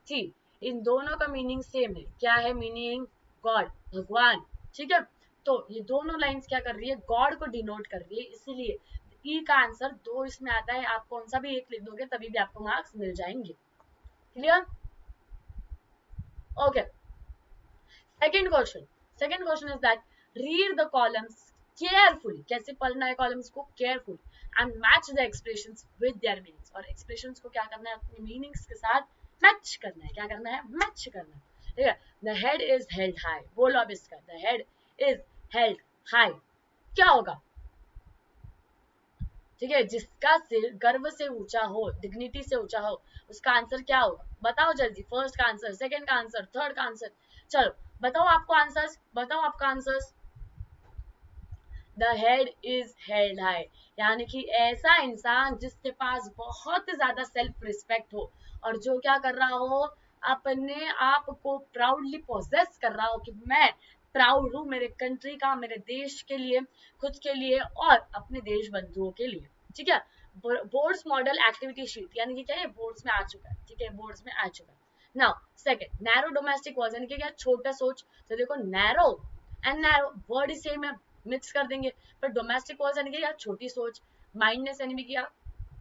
थी, इन दोनों का मीनिंग सेम है। क्या है मीनिंग, गॉड, भगवान, ठीक है। तो ये दोनों लाइंस क्या कर रही है, गॉड को डिनोट कर रही है, इसीलिए ई का आंसर 2 इसमें आता है। आप कौन सा भी एक लिख दोगे तभी भी आपको मार्क्स मिल जाएंगे। Clear? Okay, second question, second question is that read the columns carefully. कैसे पढ़ना है कॉलम्स को, carefully, and match the expressions with their meanings. और एक्सप्रेशंस को क्या करना है, अपने मीनिंग्स के साथ मैच करना है। क्या करना है, मैच करना है, ठीक है। The head is held high, बोलो अब इसका, the head is held high क्या होगा, ठीक है। जिसका सिर गर्व से ऊंचा हो, डिग्निटी से ऊंचा हो, उसका आंसर क्या होगा, बताओ जल्दी। फर्स्ट का आंसर, सेकंड का आंसर, थर्ड का आंसर, चलो बताओ आपको आंसर्स, बताओ आपका answers. The head is held high, यानी कि ऐसा इंसान जिसके पास बहुत ज्यादा सेल्फ रिस्पेक्ट हो और जो क्या कर रहा हो, अपने आप को प्राउडली पोजेस कर रहा हो कि मैं प्राउड हूँ मेरे कंट्री का, मेरे देश के लिए, खुद के लिए और अपने देश बंधुओं के लिए, ठीक है। बोर्ड्स मॉडल एक्टिविटी शीट, यानी कि क्या है, बोर्ड्स में आ चुका है, ठीक है, बोर्ड्स में आ चुका है। Now second, narrow domestic was, यानी कि क्या, छोटा सोच। तो देखो narrow and narrow word he same है, मिक्स कर देंगे। पर डोमेस्टिक वॉज यानी कि यार छोटी सोच, माइंडनेस यानी कि क्या,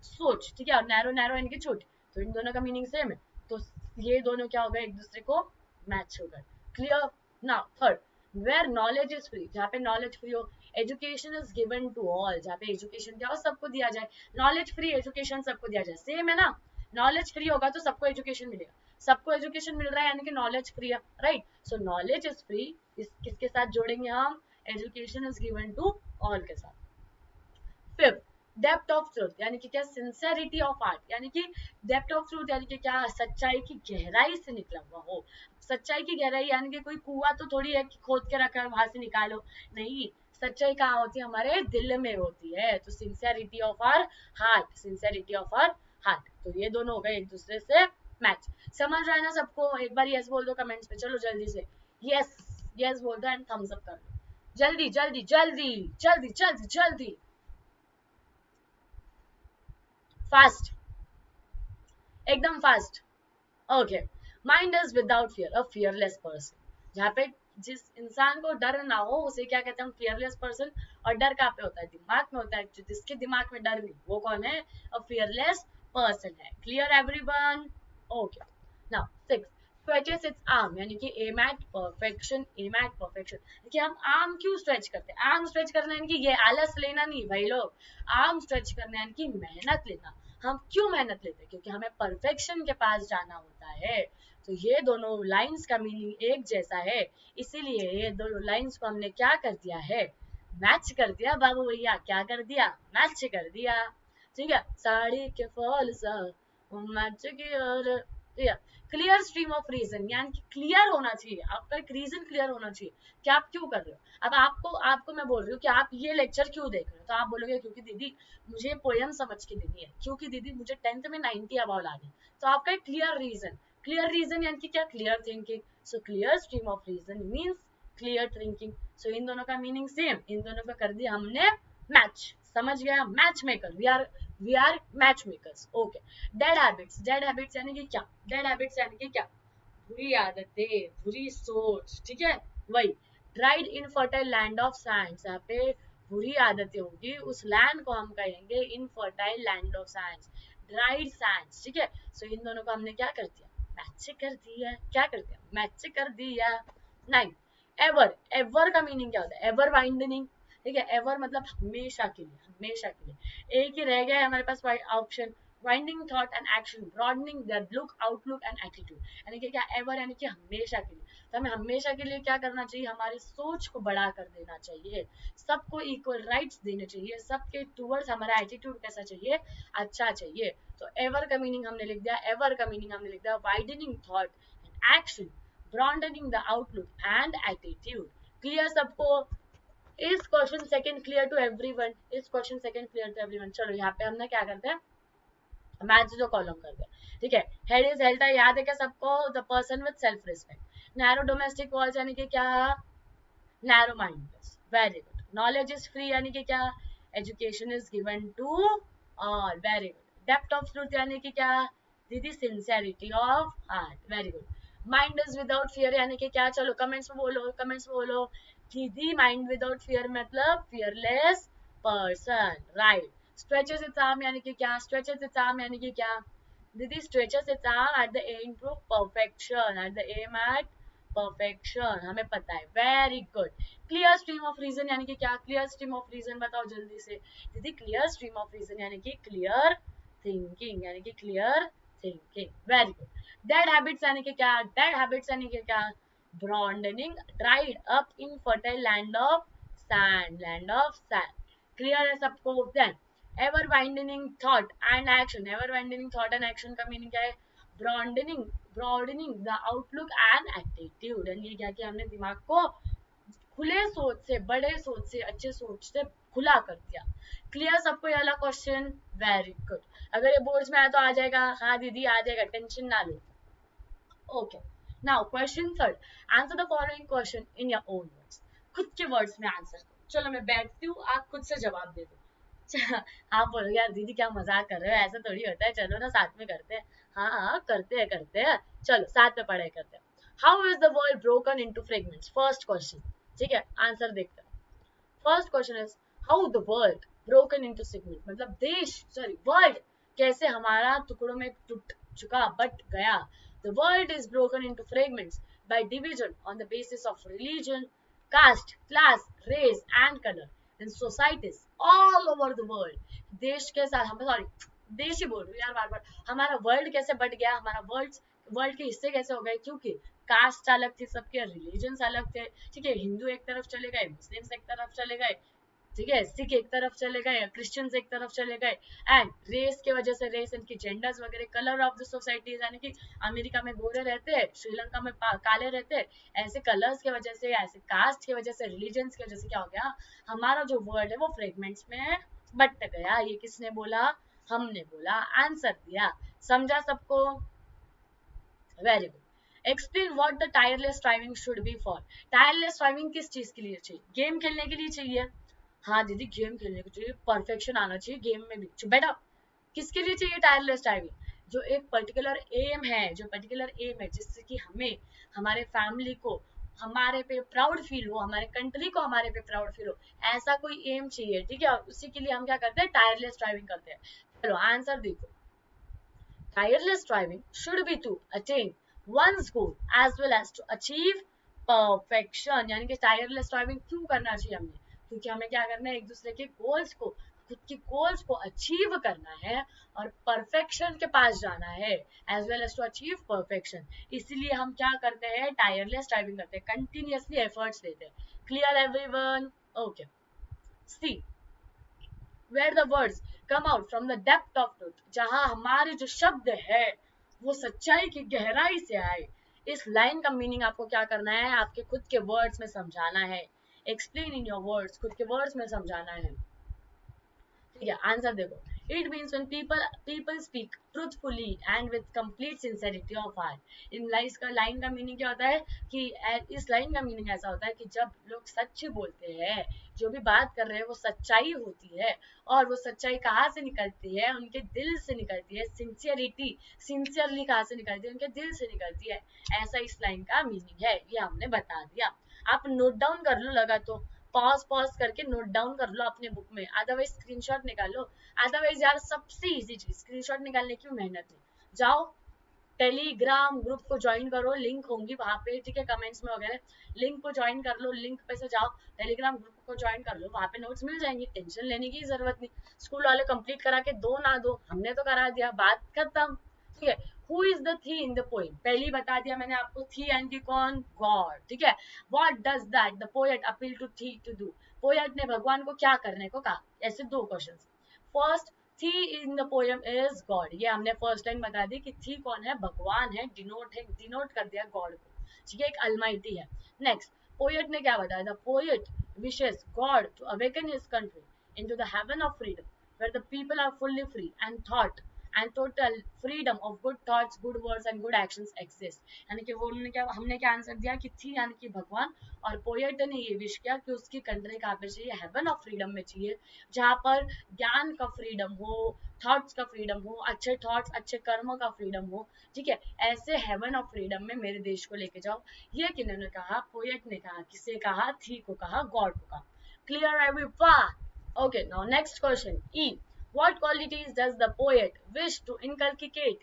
सोच, ठीक है। और नैरो, नैरो यानी कि छोटी, तो इन दोनों का मीनिंग सेम है, तो ये दोनों क्या हो गए, एक दूसरे को मैच हो गए। Clear? Now third, where knowledge is free, जहाँ पे नॉलेज फ्री हो। Education is given to all, जहाँ पे एजुकेशन क्या हो, सबको दिया जाए। नॉलेज फ्री, एजुकेशन सबको दिया जाए, सेम है ना। नॉलेज फ्री होगा तो सबको एजुकेशन मिलेगा, सबको एजुकेशन मिल रहा है यानी कि नॉलेज फ्री है, right. So knowledge is free, किसके साथ जोड़ेंगे हम, education is given to all के साथ। फिफ्थ, डेप्थ ऑफ ट्रूथ, यानी कि क्या, सिंसेरिटी ऑफ आर्ट, यानी कि डेप्थ ऑफ ट्रूथ यानी कि क्या, सच्चाई की गहराई से निकला हुआ हो। सच्चाई की गहराई यानी कि कोई कुआं तो थोड़ी है कि खोद के रखा है वहां से निकालो, नहीं। सच्चाई कहाँ होती है, हमारे दिल में होती है। तो sincerity of our heart, sincerity of our heart. तो ये दोनों हो गए एक दूसरे से मैच। समझ रहा है ना सबको? एक बार यस बोल दो कमेंट्स पे, चलो जल्दी से यस, यस बोल दो एंड थम्स अप कर दो, जल्दी जल्दी जल्दी जल्दी जल्दी जल्दी, फास्ट, एकदम fast. Okay, mind is without fear, a fearless person, जहाँ पे जिस इंसान को डर ना हो उसे क्या कहते हैं हम, फियरलेस पर्सन। और डर कहाँ पे होता है, दिमाग में होता है। जिसके दिमाग में डर नहीं, वो कौन है, अ फियरलेस पर्सन है। Clear everyone? Okay, now six, stretches its arm, यानी कि aim at perfection, aim at perfection. देखिए हम आर्म क्यों स्ट्रेच करते हैं, आर्म स्ट्रेच करना यानी कि ये आलस लेना नहीं भाई लोग, आर्म स्ट्रेच करना यानी कि मेहनत लेना। हम क्यों मेहनत लेते हैं, क्योंकि हमें परफेक्शन के पास जाना होता है। तो ये दोनों लाइंस का मीनिंग एक जैसा है, इसीलिए ये दोनों लाइंस को हमने क्या कर दिया है, मैच कर दिया बाबू भैया। क्या कर दिया, मैच कर दिया, ठीक है। साड़ी के फॉल सा मैच की और, क्लियर स्ट्रीम ऑफ रीजन, यानी कि क्लियर होना चाहिए, आपका एक रीजन क्लियर होना चाहिए कि आप क्यों कर रहे हो। अब आपको मैं बोल रही हूँ कि आप ये लेक्चर क्यों देख रहे हो, तो आप बोलोगे क्योंकि दीदी मुझे पोयम समझ के देनी है, क्योंकि दीदी मुझे 10th में 90 अबाव लानी। तो आपका एक क्लियर रीजन यानी कि क्या, clear thinking. So clear stream of reason means clear thinking. So इन दोनों का मीनिंग सेम, इन दोनों का कर दिया हमने मैच, समझ गया, match maker, we are match makers. Okay, dead habits यानी कि क्या, डेड हैबिट्स यानी कि क्या, बुरी आदतें, बुरी सोच, ठीक है, वही। Dried in fertile land of Sands, यहाँ पे बुरी आदतें होगी, उस लैंड को हम कहेंगे infertile land of sands, dried sands, ठीक है। सो इन दोनों को हमने क्या कर दिया, मैच कर दिया, क्या कर दिया, मैच कर दिया। 9, एवर का मीनिंग क्या होता है, एवर वाइंडनिंग, ठीक है, एवर मतलब हमेशा के लिए, हमेशा के लिए। एक ही रह गया है हमारे पास option, winding thought and action, broadening the look, outlook and attitude, यानी कि क्या, एवर यानी कि हमेशा के लिए। तो हमें हमेशा के लिए क्या करना चाहिए, हमारी सोच को बढ़ा कर देना चाहिए, सबको इक्वल राइट्स देने चाहिए, सबके टूवर्ड्स हमारा एटीट्यूड कैसा चाहिए, अच्छा चाहिए। तो एवर का मीनिंग हमने लिख दिया, एवर का मीनिंग हमने लिख दिया, widening thought and action, broadening the outlook and attitude. Clear सबको? इस question second clear to everyone, इस question second clear to everyone. चलो यहाँ पे हमने क्या करते हैं, मैच जो कॉलम कर दिया, ठीक है। हेड इज हेल्थ याद है क्या सबको, the person with self respect. Narrow domestic walls यानी कि क्या, narrow mindless, very good. Knowledge is free यानी कि क्या, education is given to all, very good. Depth of truth यानी कि क्या, दीदी sincerity of heart, very good. Mind is without fear यानी कि क्या, चलो कमेंट्स में बोलो, कमेंट्स में बोलो। दीदी माइंड विदाउट फियर मतलब fearless person, right. Stretches its arm यानी कि क्या, स्ट्रेचेस इट्स आर्म यानी कि क्या, दीदी stretches its arm at the aim to perfection, at the aim at perfection, हमें पता है, very good. Clear stream of reason यानी कि क्या, क्लियर स्ट्रीम ऑफ रीजन बताओ जल्दी से दीदी। क्लियर स्ट्रीम ऑफ रीजन यानी कि क्लियर थिंकिंग, यानी कि clear thinking, very good. Dead habits यानी कि क्या, डेड हैबिट्स यानी कि क्या, broadening dried up in fertile land of sand, land of sand. Clear है सबको? Then ever widening thought and action, ever widening thought and action का meaning क्या है, broadening the outlook and attitude, यानी ये क्या कि हमने दिमाग को खुले सोच से, बड़े सोच से, अच्छे सोच से खुला कर दिया। क्लियर सबको ये वाला क्वेश्चन? Very good. अगर ये बोर्ड्स में आया तो आ जाएगा, हाँ दीदी आ जाएगा, टेंशन ना लो। Okay, now question third, answer the following question in your own words, खुद के वर्ड्स में आंसर करो। चलो मैं बैठती हूँ, आप खुद से जवाब दे दो। आप बोलोगे यार दीदी क्या मजाक कर रहे हो, ऐसा थोड़ी होता है, चलो ना साथ में करते हैं। हाँ हाँ करते हैं, चलो साथ में पढ़ाई करते हैं। How is the world broken into fragments, first question, ठीक है, आंसर देखते हैं। First question is how the world broken into segment, मतलब वर्ल्ड कैसे हमारा टुकड़ों में टूट चुका, बट गया। The world is broken into fragments by division on the basis of religion, caste, class, race and colour in societies all over the world. देश के साथ, हम सॉरी देश ही बोल रही हूँ यार बार बार, हमारा वर्ल्ड कैसे बट गया, हमारा वर्ल्ड के हिस्से कैसे हो गए, क्योंकि कास्ट अलग थी सबके, रिलीजन अलग थे, ठीक है, हिंदू एक तरफ चले गए, मुस्लिम्स एक तरफ चले गए, ठीक है, सिख एक तरफ चले गए, क्रिश्चियंस एक तरफ चले गए, एंड रेस के वजह से, रेस इनकी जेंडर्स वगैरह, कलर ऑफ द सोसाइटी, यानी कि अमेरिका में गोरे रहते हैं, श्रीलंका में काले रहते हैं, ऐसे कलर्स की वजह से, ऐसे कास्ट की वजह से, रिलीजन की वजह से क्या हो गया, हमारा जो वर्ल्ड है वो फ्रेगमेंट्स में बट गया। ये किसने बोला, हमने बोला, आंसर दिया, समझा सबको, very good. Explain what the tireless striving should be for, tireless striving किस चीज के लिए चाहिए, गेम खेलने के लिए चाहिए, हाँ दीदी गेम खेलने के लिए, परफेक्शन आना चाहिए गेम में भी, बेटा किसके लिए चाहिए टायरलेस स्ट्राइविंग, जो एक पर्टिकुलर एम है, जिससे कि हमें, हमारे फैमिली को हमारे पे प्राउड फील हो, हमारे कंट्री को हमारे पे प्राउड फील हो, ऐसा कोई एम चाहिए, ठीक है, और उसी के लिए हम क्या करते हैं, टायरलेस स्ट्राइविंग करते हैं। चलो आंसर देखो, tireless striving should be to attain one's goal as well as to achieve perfection, यानी कि टायरलेस स्ट्राइविंग क्यों करना चाहिए हमें, क्योंकि हमें क्या करना है, एक दूसरे के गोल्स को, खुद के गोल्स को अचीव करना है और परफेक्शन के पास जाना है, as well as to achieve perfection. इसीलिए हम क्या करते हैं, टायरलेस स्ट्राइविंग करते हैं, कंटिन्यूअसली एफर्ट्स देते हैं। Clear everyone? Okay, see where the words come out from the depth of truth, जहां हमारे जो शब्द है वो सच्चाई की गहराई से आए। इस लाइन का मीनिंग आपको क्या करना है, आपके खुद के वर्ड्स में समझाना है। एक्सप्लेन इन योर वर्ड्स, खुद के वर्ड्स में समझाना है। ठीक है, आंसर देखो। It means when people speak truthfully and with complete sincerity of heart. In lines का लाइन का मीनिंग क्या होता है कि इस लाइन का मीनिंग ऐसा होता है कि जब लोग सच बोलते हैं, जो भी बात कर रहे हैं वो सच्चाई होती है, और वो सच्चाई कहाँ से निकलती है, उनके दिल से निकलती है। सिंसियरिटी, सिंसियरली कहाँ से निकलती है, उनके दिल से निकलती है। ऐसा इस लाइन का मीनिंग है, ये हमने बता दिया। आप नोट डाउन कर लो, लगा तो पॉज पॉज करके नोट डाउन कर लो अपने बुक में, अदरवाइज स्क्रीनशॉट निकाल लो। अदरवाइज यार सबसे इजी चीज, स्क्रीनशॉट निकालने की मेहनत नहीं, जाओ टेलीग्राम ग्रुप को ज्वाइन करो, लिंक होंगी वहां पे, ठीक है, कमेंट्स में वगैरह, लिंक को ज्वाइन कर लो, लिंक पे से जाओ, टेलीग्राम ग्रुप को ज्वाइन कर लो, वहां पे नोट्स मिल जाएंगे, टेंशन लेने की जरूरत नहीं। स्कूल वाले कंप्लीट करा के दो ना दो, हमने तो करा दिया, बात खत्म। ठीक है, हु इज द थी इन द पोएम, पहले बता दिया मैंने आपको, थी यानी कि कौन, गॉड। ठीक है, what does that the poet appeal to thee to do, poet ने भगवान को क्या करने को कहा। ऐसे दो क्वेश्चन। फर्स्ट, थी in the poem is God, ये हमने फर्स्ट टाइम बता दी कि थी कौन है, भगवान है, डिनोट कर दिया गॉड को। ठीक है, एक अलमाइटी है। नेक्स्ट, पोएट ने क्या बताया, the poet wishes god to awaken his country into the heaven of freedom where the people are fully free and thought and total freedom of good thoughts, good words and good actions exist। यानी कि वो उन्होंने क्या, हमने क्या answer दिया कि थी यानी कि भगवान, और पोएट ने ये विश किया कि उसकी कंट्री कहाँ पे चाहिए, हेवन ऑफ फ्रीडम में चाहिए, जहाँ पर ज्ञान का फ्रीडम हो, थॉट्स का फ्रीडम हो, अच्छे थॉट्स अच्छे कर्मों का फ्रीडम हो। ठीक है, ऐसे हेवन ऑफ फ्रीडम में मेरे देश को लेके जाओ। ये किन्होंने कहा, पोएट ने कहा, किसे कहा, थी को कहा, गॉड को कहा। Clear everyone? Okay, now next question. E. What qualities does the poet wish to inculcate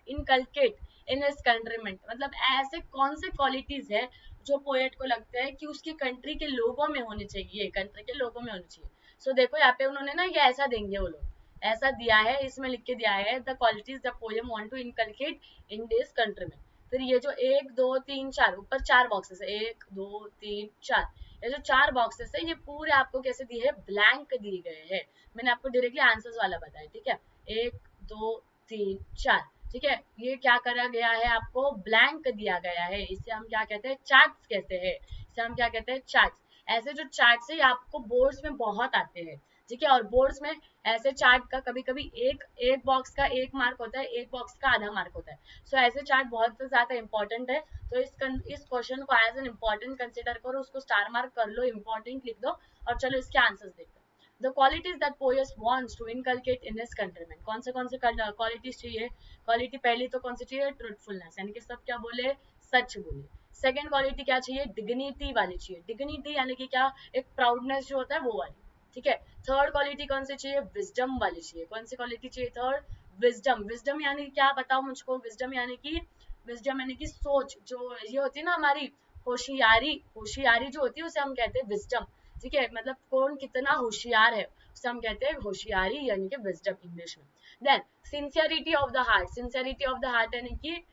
in his countrymen? मतलब ऐसे कौन से qualities है जो पोएट को लगता है कि उसकी कंट्री के लोगों में होने चाहिए, कंट्री के लोगों में होने चाहिए। सो देखो यहाँ पे उन्होंने ना ये ऐसा देंगे, वो लोग ऐसा दिया है, इसमें लिख के दिया है, the qualities the poem want to inculcate in this countrymen. फिर ये जो एक दो तीन चार, ऊपर चार बॉक्सेस है, एक दो तीन चार, ये जो चार बॉक्सेस है ये पूरे आपको कैसे दिए हैं, ब्लैंक दिए गए हैं। मैंने आपको डायरेक्टली आंसर्स वाला बताया। ठीक है, एक दो तीन चार। ठीक है, ये क्या करा गया है, आपको ब्लैंक दिया गया है, इसे हम क्या कहते हैं, चार्ट्स कहते हैं, इसे हम क्या कहते हैं, चार्ट्स। ऐसे जो चार्ट्स है आपको बोर्ड्स में बहुत आते हैं। ठीक है, और बोर्ड्स में ऐसे चार्ट का कभी कभी एक एक बॉक्स का एक मार्क होता है, एक बॉक्स का आधा मार्क होता है। सो ऐसे चार्ट बहुत ज्यादा इंपॉर्टेंट है। तो इस क्वेश्चन को एज एन इम्पोर्टेंट कंसिडर करो, उसको स्टार मार्क कर लो, इम्पोर्टेंट लिख दो, और चलो इसके आंसर्स देखते हैं। The qualities that poet wants to inculcate in his countrymen, कौन से क्वालिटीज चाहिए। क्वालिटी पहली तो कौन सी चाहिए, ट्रूथफुलनेस, यानी कि सब क्या बोले, सच बोले। सेकंड क्वालिटी क्या चाहिए, डिग्निटी वाली चाहिए, डिग्निटी यानी कि क्या, एक प्राउडनेस जो होता है वो वाली। ठीक है, थर्ड क्वालिटी कौन सी चाहिए, विजडम वाली चाहिए। कौन सी क्वालिटी चाहिए, थर्ड, विजडम। विजडम यानी क्या, बताओ मुझको। विजडम यानी कि सोच, जो ये होती है ना हमारी होशियारी, होशियारी जो होती है उसे हम कहते हैं विजडम। ठीक है, मतलब कौन कितना होशियार है उसे हम कहते हैं होशियारी, यानी कि विजडम इंग्लिश में। Then sincerity of the heart, sincerity of the heart यानी कि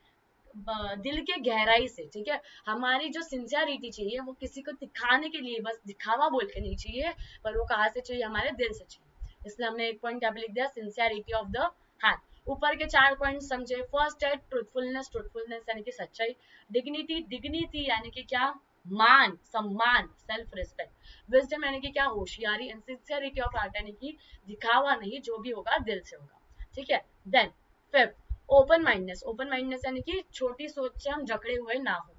दिल के गहराई से। ठीक है, हमारी जो सिंसियरिटी चाहिए वो किसी को दिखाने के लिए, बस दिखावा बोल के नहीं चाहिए, पर वो कहाँ से चाहिए, हमारे दिल से चाहिए। इसलिए हमने एक पॉइंट क्या लिख दिया, सिंसियरिटी ऑफ द हार्ट। ऊपर के चार पॉइंट समझे। फर्स्ट है ट्रूथफुलनेस, ट्रूथफुलनेस यानी कि सच्चाई। डिग्निटी, डिग्निटी यानी कि क्या, मान, सम्मान, सेल्फ रिस्पेक्ट। विजडम यानी कि क्या, होशियारी। एंड सिंसियरिटी ऑफ हार्ट यानी कि दिखावा नहीं, जो भी होगा दिल से होगा। ठीक है, then fifth, open mindness, open mindness यानी कि छोटी सोच से हम जकड़े हुए ना हो।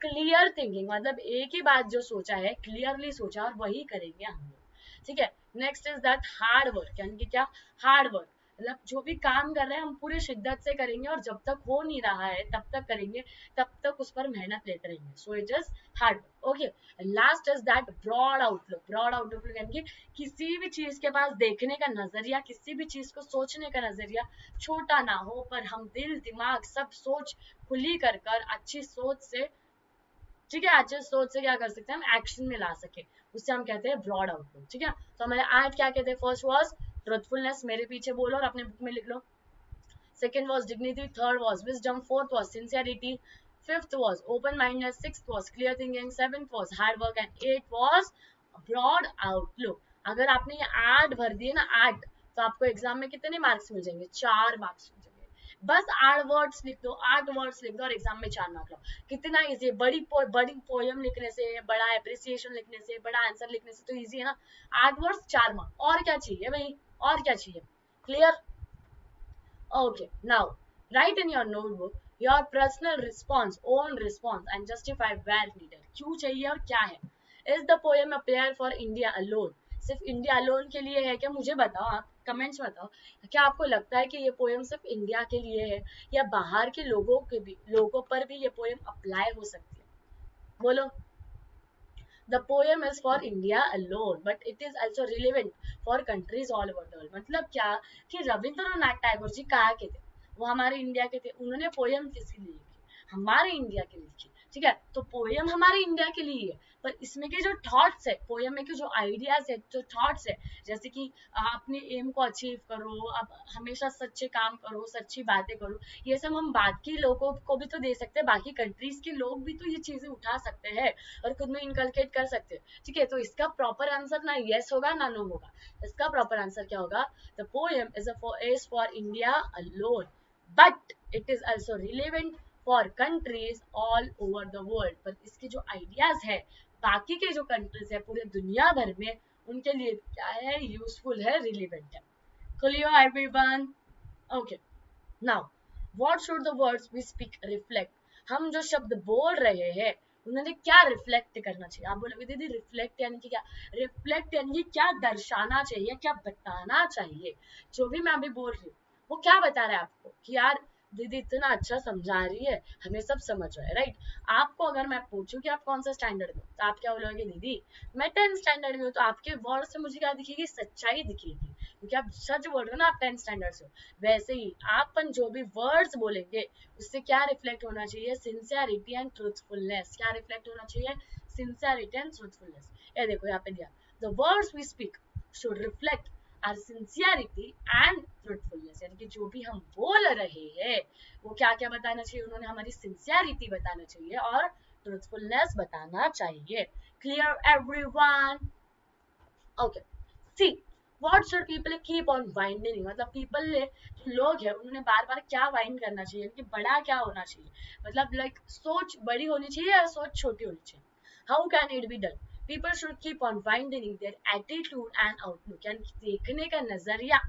क्लियर थिंकिंग मतलब एक ही बात जो सोचा है क्लियरली सोचा और वही करेंगे हम लोग। ठीक है, next is that hard work, यानी कि क्या, हार्ड वर्क मतलब जो भी काम कर रहे हैं हम पूरी शिद्दत से करेंगे, और जब तक हो नहीं रहा है तब तक करेंगे, तब तक उस पर मेहनत लेते रहेंगे। So it is hard work. Okay, last is that broad outlook, broad outlook यानी कि किसी भी चीज के पास देखने का नजरिया, किसी भी चीज को सोचने का नजरिया छोटा ना हो, पर हम दिल दिमाग सब सोच खुली कर अच्छी सोच से, ठीक है, अच्छे सोच से क्या कर सकते हैं, हम एक्शन में ला सके, उससे हम कहते हैं ब्रॉड आउटलुक। ठीक है, तो हमारे आठ क्या कहते हैं, फर्स्ट वॉज ट्रूथफुलनेस, मेरे पीछे बोलो और अपने बुक में लिख लो। Second was dignity, third was wisdom, fourth was sincerity, fifth was open mindness, sixth was clear thinking, seventh was hard work and eight was broad outlook. अगर आपने ये 8 भर दिए ना, 8, तो आपको एग्जाम में कितने मार्क्स मिल जाएंगे, 4 मार्क्स मिल जाएंगे। बस 8 वर्ड्स लिख दो, 8 वर्ड्स लिख दो और एग्जाम में 4 मार्क लो। कितना इजी है, बड़ी पोयम लिखने से, बड़ा एप्रिसिएशन लिखने से, बड़ा आंसर लिखने से तो इजी है ना। 8 वर्ड्स 4 मार्क, और क्या चाहिए भाई, और क्या चाहिए। Clear. Okay, now write in your notebook your personal response, own response, and justify where needed. क्यों चाहिए और क्या है। Is the poem a prayer for India alone? सिर्फ इंडिया अलोन के लिए है क्या, मुझे बताओ, आप कमेंट्स में बताओ। क्या आपको लगता है कि ये पोएम सिर्फ इंडिया के लिए है, या बाहर के लोगों पर भी ये पोएम अप्लाई हो सकती है। बोलो। The poem is for India alone, but it is also relevant for countries all over the world. मतलब क्या कि रविंद्रनाथ टैगोर जी कहाँ के थे, वो हमारे इंडिया के थे। उन्होंने पोयम किसके लिए लिखी, हमारे इंडिया के लिए लिखी। ठीक है, तो पोयम हमारे इंडिया के लिए है, पर इसमें के जो थॉट्स है, पोयम में के जो आइडियाज है, जो थॉट्स है, जैसे कि अपने एम को अचीव करो, अब हमेशा सच्चे काम करो, सच्ची बातें करो, ये सब हम बाकी लोगों को भी तो दे सकते हैं, बाकी कंट्रीज के लोग भी तो ये चीजें उठा सकते हैं और खुद में इनकलकेट कर सकते हैं। ठीक है, तो इसका प्रॉपर आंसर ना यस होगा ना नो होगा। इसका प्रॉपर आंसर क्या होगा, the poem is for India alone, but it is also relevant for countries all over the world. पर इसके जो आइडियाज है, बाकी के जो कंट्रीज है पूरे दुनिया भर में, उनके लिए क्या है, यूजफुल है, रिलेवेंट है। Clear everyone. Okay, now what should the words we speak reflect. हम जो शब्द बोल रहे हैं उन्होंने क्या रिफ्लेक्ट करना चाहिए। आप बोलोगे दीदी रिफ्लेक्ट यानी कि क्या, रिफ्लेक्ट यानी कि क्या दर्शाना चाहिए, क्या बताना चाहिए। जो भी मैं अभी बोल रही हूँ वो क्या बता रहा है आपको कि यार दीदी इतना अच्छा समझा रही है, हमें सब समझ रहा है, राइट। आपको अगर मैं पूछूं कि आप कौन सा स्टैंडर्ड में, तो आप क्या बोलोगे दीदी मैं 10th स्टैंडर्ड में हूँ, तो आपके वर्ड से मुझे क्या दिखेगी, सच्चाई दिखेगी, क्योंकि आप सच बोल रहे हो ना, आप 10th स्टैंडर्ड से हो। वैसे ही आपन जो भी वर्ड्स बोलेंगे उससे क्या रिफ्लेक्ट होना चाहिए, सिंसियरिटी एंड ट्रूथफुलनेस। क्या रिफ्लेक्ट होना चाहिए, सिंसियरिटी एंड ट्रूथफुलनेस। ये देखो यहाँ पे दिया, the words we speak should reflect our sincerity and truthfulness. यानी कि जो भी हम बोल रहे हैं वो क्या क्या बताना चाहिए, उन्होंने हमारी सिंसियरिटी बताना चाहिए और ट्रूथफुलनेस बताना चाहिए। Clear everyone. Okay, see what should people keep on winding. मतलब पीपल ने, लोग है, उन्होंने बार बार क्या वाइंड करना चाहिए, कि बड़ा क्या होना चाहिए, मतलब लाइक सोच बड़ी होनी चाहिए या सोच छोटी होनी चाहिए। How can it be done, people should keep on winding their attitude and outlook. यानी देखने का नजरिया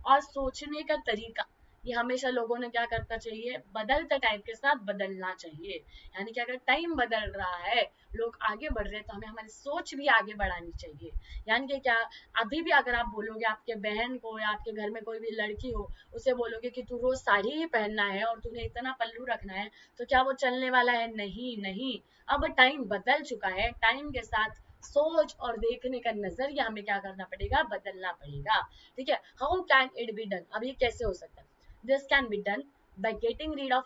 और सोचने का तरीका, ये हमेशा लोगों ने क्या करना चाहिए, बदलते टाइम के साथ बदलना चाहिए। यानी कि अगर टाइम बदल रहा है, लोग आगे बढ़ रहे हैं, तो हमें हमारी सोच भी आगे बढ़ानी चाहिए। यानी कि क्या, अभी भी अगर आप बोलोगे आपके बहन को या आपके घर में कोई भी लड़की हो, उसे बोलोगे कि तू रोज साड़ी ही पहनना है और तूने इतना पल्लू रखना है, तो क्या वो चलने वाला है, नहीं नहीं। अब टाइम बदल चुका है, टाइम के साथ सोच और देखने का नजरिया हमें क्या करना पड़ेगा, बदलना पड़ेगा। ठीक है, how can it be done, अब ये कैसे हो सकता है। This can be done by getting rid of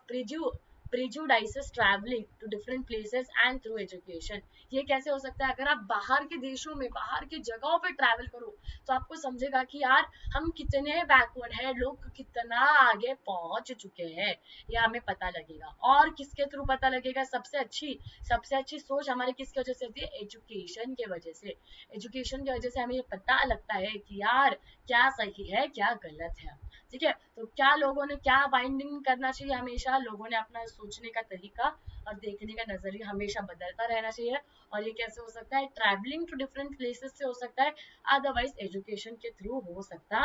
prejudices, traveling to different places and through education। ये कैसे हो सकता है, अगर आप बाहर के देशों में, बाहर की जगहों पे ट्रैवल करो, तो आपको समझेगा कि यार हम कितने बैकवर्ड हैं, लोग कितना आगे पहुंच चुके हैं, ये हमें पता लगेगा। और किसके थ्रू पता लगेगा, सबसे अच्छी सोच हमारी किसकी वजह से होती है, एजुकेशन के वजह से। एजुकेशन की वजह से हमें ये पता लगता है कि यार क्या सही है क्या गलत है। ठीक है, तो क्या लोगों ने क्या बाइंडिंग करना चाहिए, हमेशा लोगों ने अपना सोचने का तरीका और देखने का नजरिया हमेशा बदलता रहना चाहिए। और ये कैसे हो सकता है, ट्रैवलिंग टू डिफरेंट प्लेसेस से हो सकता है, अदरवाइज एजुकेशन के थ्रू हो सकता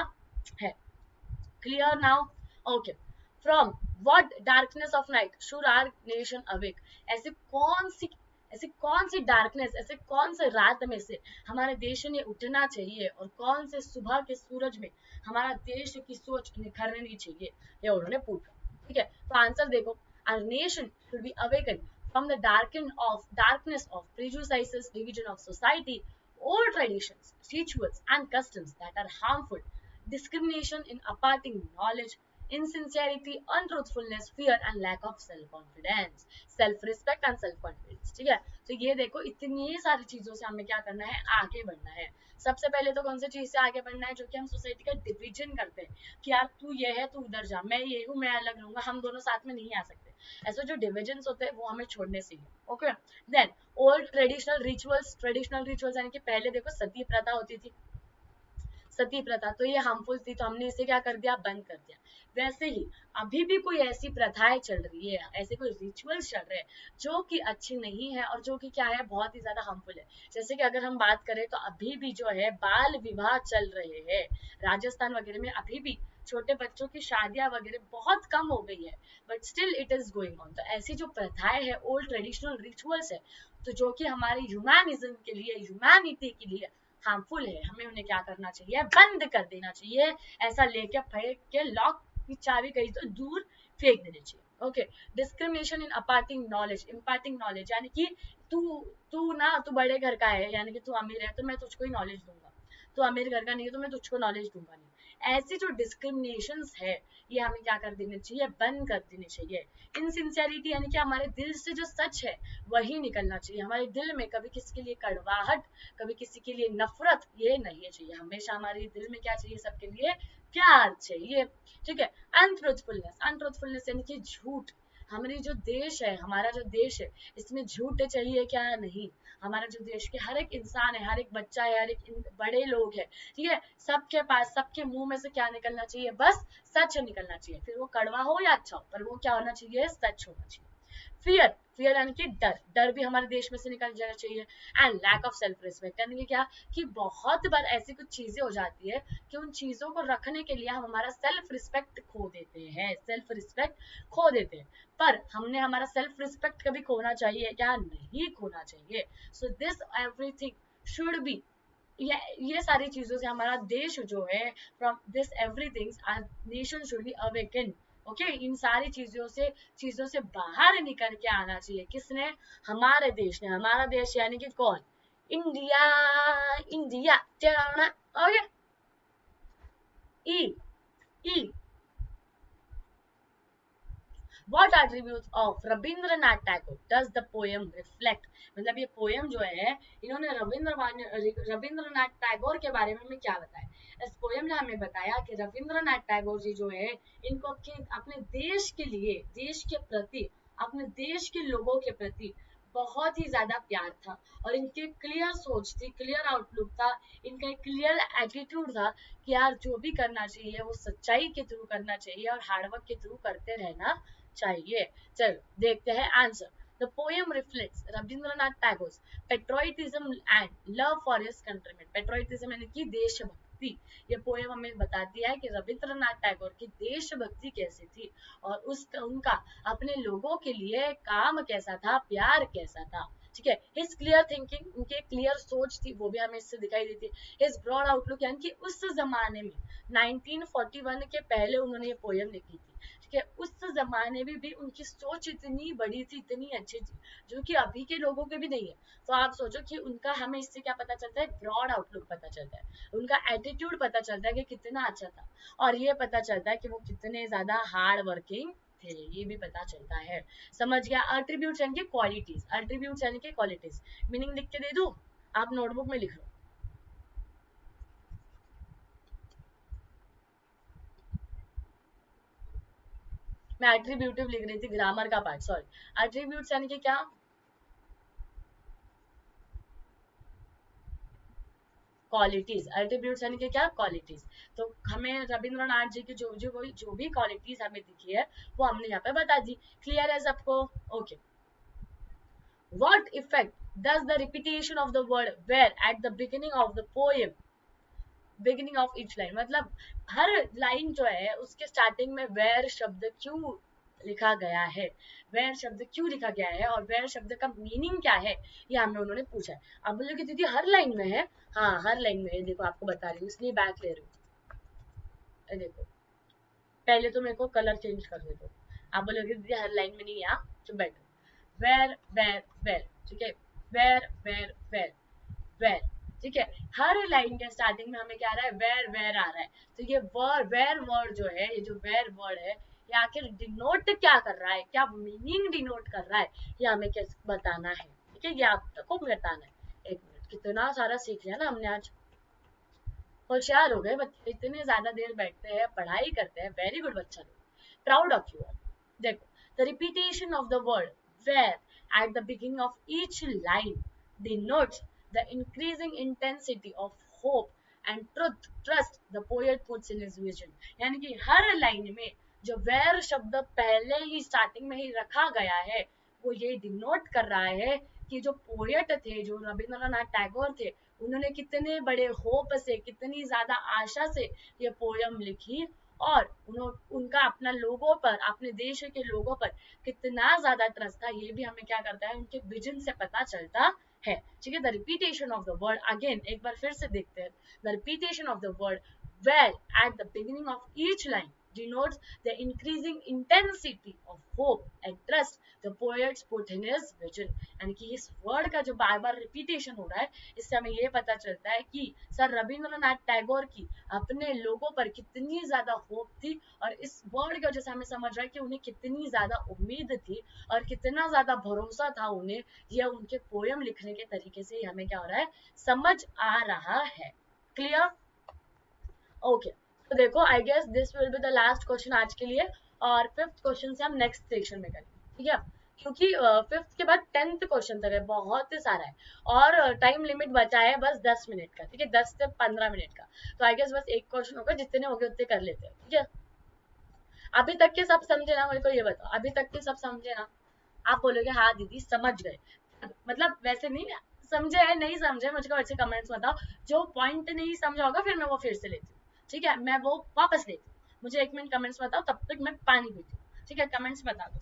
है। Clear now. Okay, from what darkness of night should our nation awake. ऐसी कौन सी डार्कनेस, ऐसे कौन से रात में से हमारे देश ने उठना चाहिए, और कौन से सुबह के सूरज में हमारा देश की सोच निखरनी चाहिए, ये उन्होंने पूछा। ठीक है, तो आंसर देखो, our nation should be awaken from the darkness of prejudices, division of society, old traditions, rituals, and customs that are harmful, discrimination in imparting knowledge, insincerity, untruthfulness, fear, and lack of self-confidence, self-respect and self-confidence। ठीक है, तो ये देखो इतनी सारी चीजों से हमें क्या करना है, आगे बढ़ना है। सबसे पहले तो कौन सी चीज से आगे बढ़ना है, जो कि हम सोसाइटी का डिवीजन करते हैं, कि यार तू ये है तू उधर जा, मैं ये हूँ मैं अलग रहूंगा, हम दोनों साथ में नहीं आ सकते। ऐसे जो डिविजन होते हैं वो हमें छोड़ने चाहिए। Okay, then old traditional rituals यानी कि पहले देखो सती प्रथा होती थी, सती प्रथा, तो ये हार्मफुल थी, तो हमने इसे क्या कर दिया, बंद कर दिया। वैसे ही अभी भी कोई ऐसी प्रथाएं चल रही है, ऐसे कोई रिचुअल्स चल रहे हैं जो कि अच्छी नहीं है और जो कि क्या है, बहुत ही ज्यादा हार्मफुल है। जैसे कि अगर हम बात करें तो अभी भी जो है बाल विवाह चल रहे हैं राजस्थान वगैरह में, अभी भी छोटे बच्चों की शादियां वगैरह बहुत कम हो गई है, but still it is going on. तो ऐसी जो प्रथाएं है, ओल्ड ट्रेडिशनल रिचुअल्स है, तो जो कि हमारे ह्यूमैनिज्म के लिए, ह्यूमैनिटी के लिए हार्मफुल है, हमें उन्हें क्या करना चाहिए, बंद कर देना चाहिए। ऐसा लेके फेंक के लॉक की चाबी कहीं तो दूर फेंक देनी चाहिए। Okay, discrimination in imparting knowledge, imparting knowledge, यानी कि तू तू बड़े घर का है, यानी कि तू अमीर है तो मैं तुझको ही नॉलेज दूंगा, तू अमीर घर का नहीं है तो मैं तुझको नॉलेज दूंगा नहीं। ऐसी जो डिस्क्रिमिनेशंस है, ये हमें क्या कर देने चाहिए, बंद कर देने चाहिए। इनसिंसियरिटी, यानी कि हमारे दिल से जो सच है वही निकलना चाहिए। हमारे दिल में कभी किसी के लिए कड़वाहट, कभी किसी के लिए नफरत, ये नहीं चाहिए। हमेशा हमारे दिल में क्या चाहिए, सबके लिए प्यार चाहिए। ठीक है। अनट्रूथफुलनेस, अनट्रूथफुलनेस यानी कि झूठ। हमारी जो देश है, हमारा जो देश है, इसमें झूठ चाहिए क्या, नहीं। हमारा जो देश के हर एक इंसान है, हर एक बच्चा है, हर एक बड़े लोग है, ठीक है, सबके पास, सबके मुंह में से क्या निकलना चाहिए, बस सच निकलना चाहिए। फिर वो कड़वा हो या अच्छा हो, पर वो क्या होना चाहिए, सच होना चाहिए। फियर, फियर यानी कि डर, डर भी हमारे देश में से निकल जाना चाहिए। And lack of self respect, यानी कि क्या, कि बहुत बार ऐसी कुछ चीजें हो जाती है कि उन चीजों को रखने के लिए हम हमारा सेल्फ रिस्पेक्ट खो देते हैं, सेल्फ रिस्पेक्ट खो देते हैं। पर हमने हमारा सेल्फ रिस्पेक्ट कभी खोना चाहिए क्या, नहीं खोना चाहिए। So this everything should be, ये सारी चीजों से हमारा देश जो है, from this everything our nation should be awaken. Okay, इन सारी चीजों से बाहर निकल के आना चाहिए। किसने, हमारे देश ने। हमारा देश यानी कि कौन, India, India. Okay, E, E, What attributes of Rabindranath Tagore does the poem reflect? मतलब ये पोयम जो है, इन्होंने रविंद्रनाथ टैगोर के बारे में हमें क्या बताया। इस पोयम ने हमें बताया कि रविंद्रनाथ टैगोर जी जो है, इनको अपने देश के लिए, देश के प्रति, अपने देश के लोगों के प्रति बहुत ही ज्यादा प्यार था, और इनकी क्लियर सोच थी, क्लियर आउटलुक था, इनका एक क्लियर एटीट्यूड था कि यार जो भी करना चाहिए वो सच्चाई के थ्रू करना चाहिए और हार्डवर्क के थ्रू करते रहना चाहिए। चलो देखते हैं answer. The poem reflects Rabindranath Tagore patriotism and love for his countrymen. Patriotism यानी कि देशभक्ति। ये पोएम हमें बताती है कि रविंद्रनाथ टैगोर की देशभक्ति कैसी थी और उनका अपने लोगों के लिए काम कैसा था, प्यार कैसा था। ठीक है। हिज क्लियर थिंकिंग, उनकी क्लियर सोच थी, वो भी हमें इससे दिखाई देती है। हिज ब्रॉड आउटलुक, यानी कि उस जमाने में 1941 के पहले उन्होंने ये पोएम लिखी थी। ठीक है। उस जमाने में भी उनकी सोच इतनी बड़ी थी, इतनी अच्छी थी, जो कि अभी के लोगों के भी नहीं है। तो आप सोचो कि उनका, हमें इससे क्या पता चलता है, ब्रॉड आउटलुक पता चलता है, उनका एटीट्यूड पता चलता है कि कितना अच्छा था, और ये पता चलता है कि वो कितने ज्यादा हार्ड वर्किंग थे, ये भी पता चलता है। समझ गया। अट्रीब्यूट्स यानी कि क्वालिटीज, अट्रीब्यूट्स यानी कि क्वालिटीज। मीनिंग लिख के दे दूं, आप नोटबुक में लिख लो। मैं एट्रीब्यूटिव लिख रही थी, ग्रामर का पार्ट, सॉरी। एट्रीब्यूट्स यानी कि क्या, क्वालिटीज। एट्रीब्यूट्स यानी कि क्या, क्वालिटीज। तो हमें रविंद्रनाथ जी की जो भी क्वालिटीज हमें दिखी है वो हमने यहाँ पे बता दी। क्लियर है सबको? Okay. What effect does the repetition of the word where at the beginning of the poem, beginning of each line, मतलब हर लाइन जो है उसके स्टार्टिंग में where शब्द क्यों लिखा गया है, where शब्द क्यों लिखा गया है और where शब्द का मीनिंग क्या है, ये हमें उन्होंने पूछा है। अब बोलोगे दीदी हर लाइन में है? हाँ, हर लाइन में है। देखो आपको बता रही हूँ, इसलिए बैक ले रही हूँ। देखो, पहले तो मेरे को कलर चेंज कर दे दो। आप बोलोगे दीदी हर लाइन में नहीं है, तो बैठो। वेर वेर वेर, ठीक है, वेर वेर वेर वेर, ठीक है। हर लाइन के स्टार्टिंग में हमें क्या आ रहा है, वेर वेर आ रहा है। तो ये वेर वर्ड जो है, ये जो वेर वर्ड है, ये आखिर डिनोट क्या कर रहा है, क्या मीनिंग डिनोट कर रहा है, ये हमें क्या बताना है। ठीक है, ये आपको बताना है। एक मिनट, कितना सारा सीख लिया ना हमने आज, होशियार हो गए बच्चे, इतने ज्यादा देर बैठते हैं, पढ़ाई करते हैं। वेरी गुड बच्चा लोग, प्राउड ऑफ यू। देखो, the repetition of the word where at the beginning of each line denotes the increasing intensity of hope and truth trust the poet puts in his vision. यानी कि हर line में जो where शब्द पहले ही starting में ही रखा गया है वो ये डिनोट कर रहा है कि जो पोएट थे, जो रविंद्रनाथ टैगोर थे, उन्होंने कितने बड़े होप से, कितनी ज्यादा आशा से ये पोयम लिखी और उनका अपना लोगों पर, अपने देश के लोगों पर कितना ज्यादा ट्रस्ट था, ये भी हमें क्या करता है, उनके विजन से पता चलता है। ठीक है, the repetition of the word, again एक बार फिर से देखते हैं, the repetition of the word well at the beginning of each line denotes the increasing intensity of hope and trust the poets put in his vision। यानी कि इस word का जो बार बार रिपीटेशन हो रहा है, इससे हमें ये पता चलता है कि सर रविंद्रनाथ टैगोर की अपने लोगों पर कितनी ज्यादा होप थी, और इस वर्ड की वजह से हमें समझ रहा है कि उन्हें कितनी ज्यादा उम्मीद थी और कितना ज्यादा भरोसा था उन्हें, यह उनके पोयम लिखने के तरीके से हमें क्या हो रहा है, समझ आ रहा है। क्लियर? ओके, तो देखो I guess this will be the last question आज के लिए, और फिफ्थ क्वेश्चन से हम नेक्स्ट सेक्शन में करेंगे। ठीक है, क्योंकि फिफ्थ के बाद 10th क्वेश्चन तक है, बहुत सारा है, और टाइम लिमिट बचा है बस 10 मिनट का। ठीक है, 10 से 15 मिनट का, तो आई गेस बस एक क्वेश्चन होगा, जितने होंगे उतने कर लेते हैं। ठीक है, अभी तक के सब समझे ना? मेरे को ये बताओ, अभी तक के सब समझे ना? आप बोलोगे हाँ दीदी समझ गए, मतलब वैसे नहीं समझे है, नहीं समझे मुझको अच्छे कमेंट्स बताओ, जो पॉइंट नहीं समझा होगा फिर मैं वो फिर से लेती हूँ। ठीक है, मैं वो वापस लेती हूँ, मुझे 1 मिनट कमेंट्स बताओ, तब तक मैं पानी पीती हूँ। ठीक है, कमेंट्स बता दो।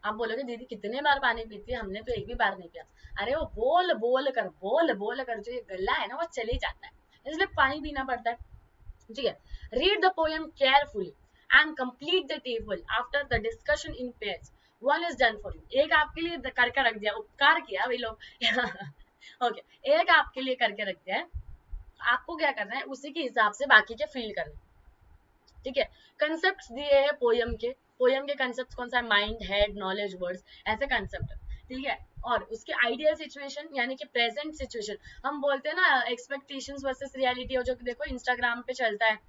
आप बोलोगे दीदी कितने बार पानी पीती है, हमने तो एक भी बार नहीं पिया। अरे वो बोल बोल कर जो ये गला है ना वो चले जाता है, इसलिए पानी पीना पड़ता है। ठीक है, read the poem carefully and complete the table after the discussion in pairs, one is done for you. एक आपके लिए करके रख दिया, उपकार किया भाई लोग ओके, एक आपके लिए करके रख दिया है, आपको क्या करना है उसी के हिसाब से बाकी के फील करना। ठीक है, कंसेप्ट दिए हैं पोयम के, पोयम के कंसेप्ट कौन सा है, माइंड, हेड, नॉलेज, वर्ड्स, ऐसे कंसेप्ट है। ठीक है, और उसके आइडियल सिचुएशन यानी कि प्रेजेंट सिचुएशन, हम बोलते हैं ना एक्सपेक्टेशंस वर्सेस रियलिटी, और जो देखो इंस्टाग्राम पे चलता है,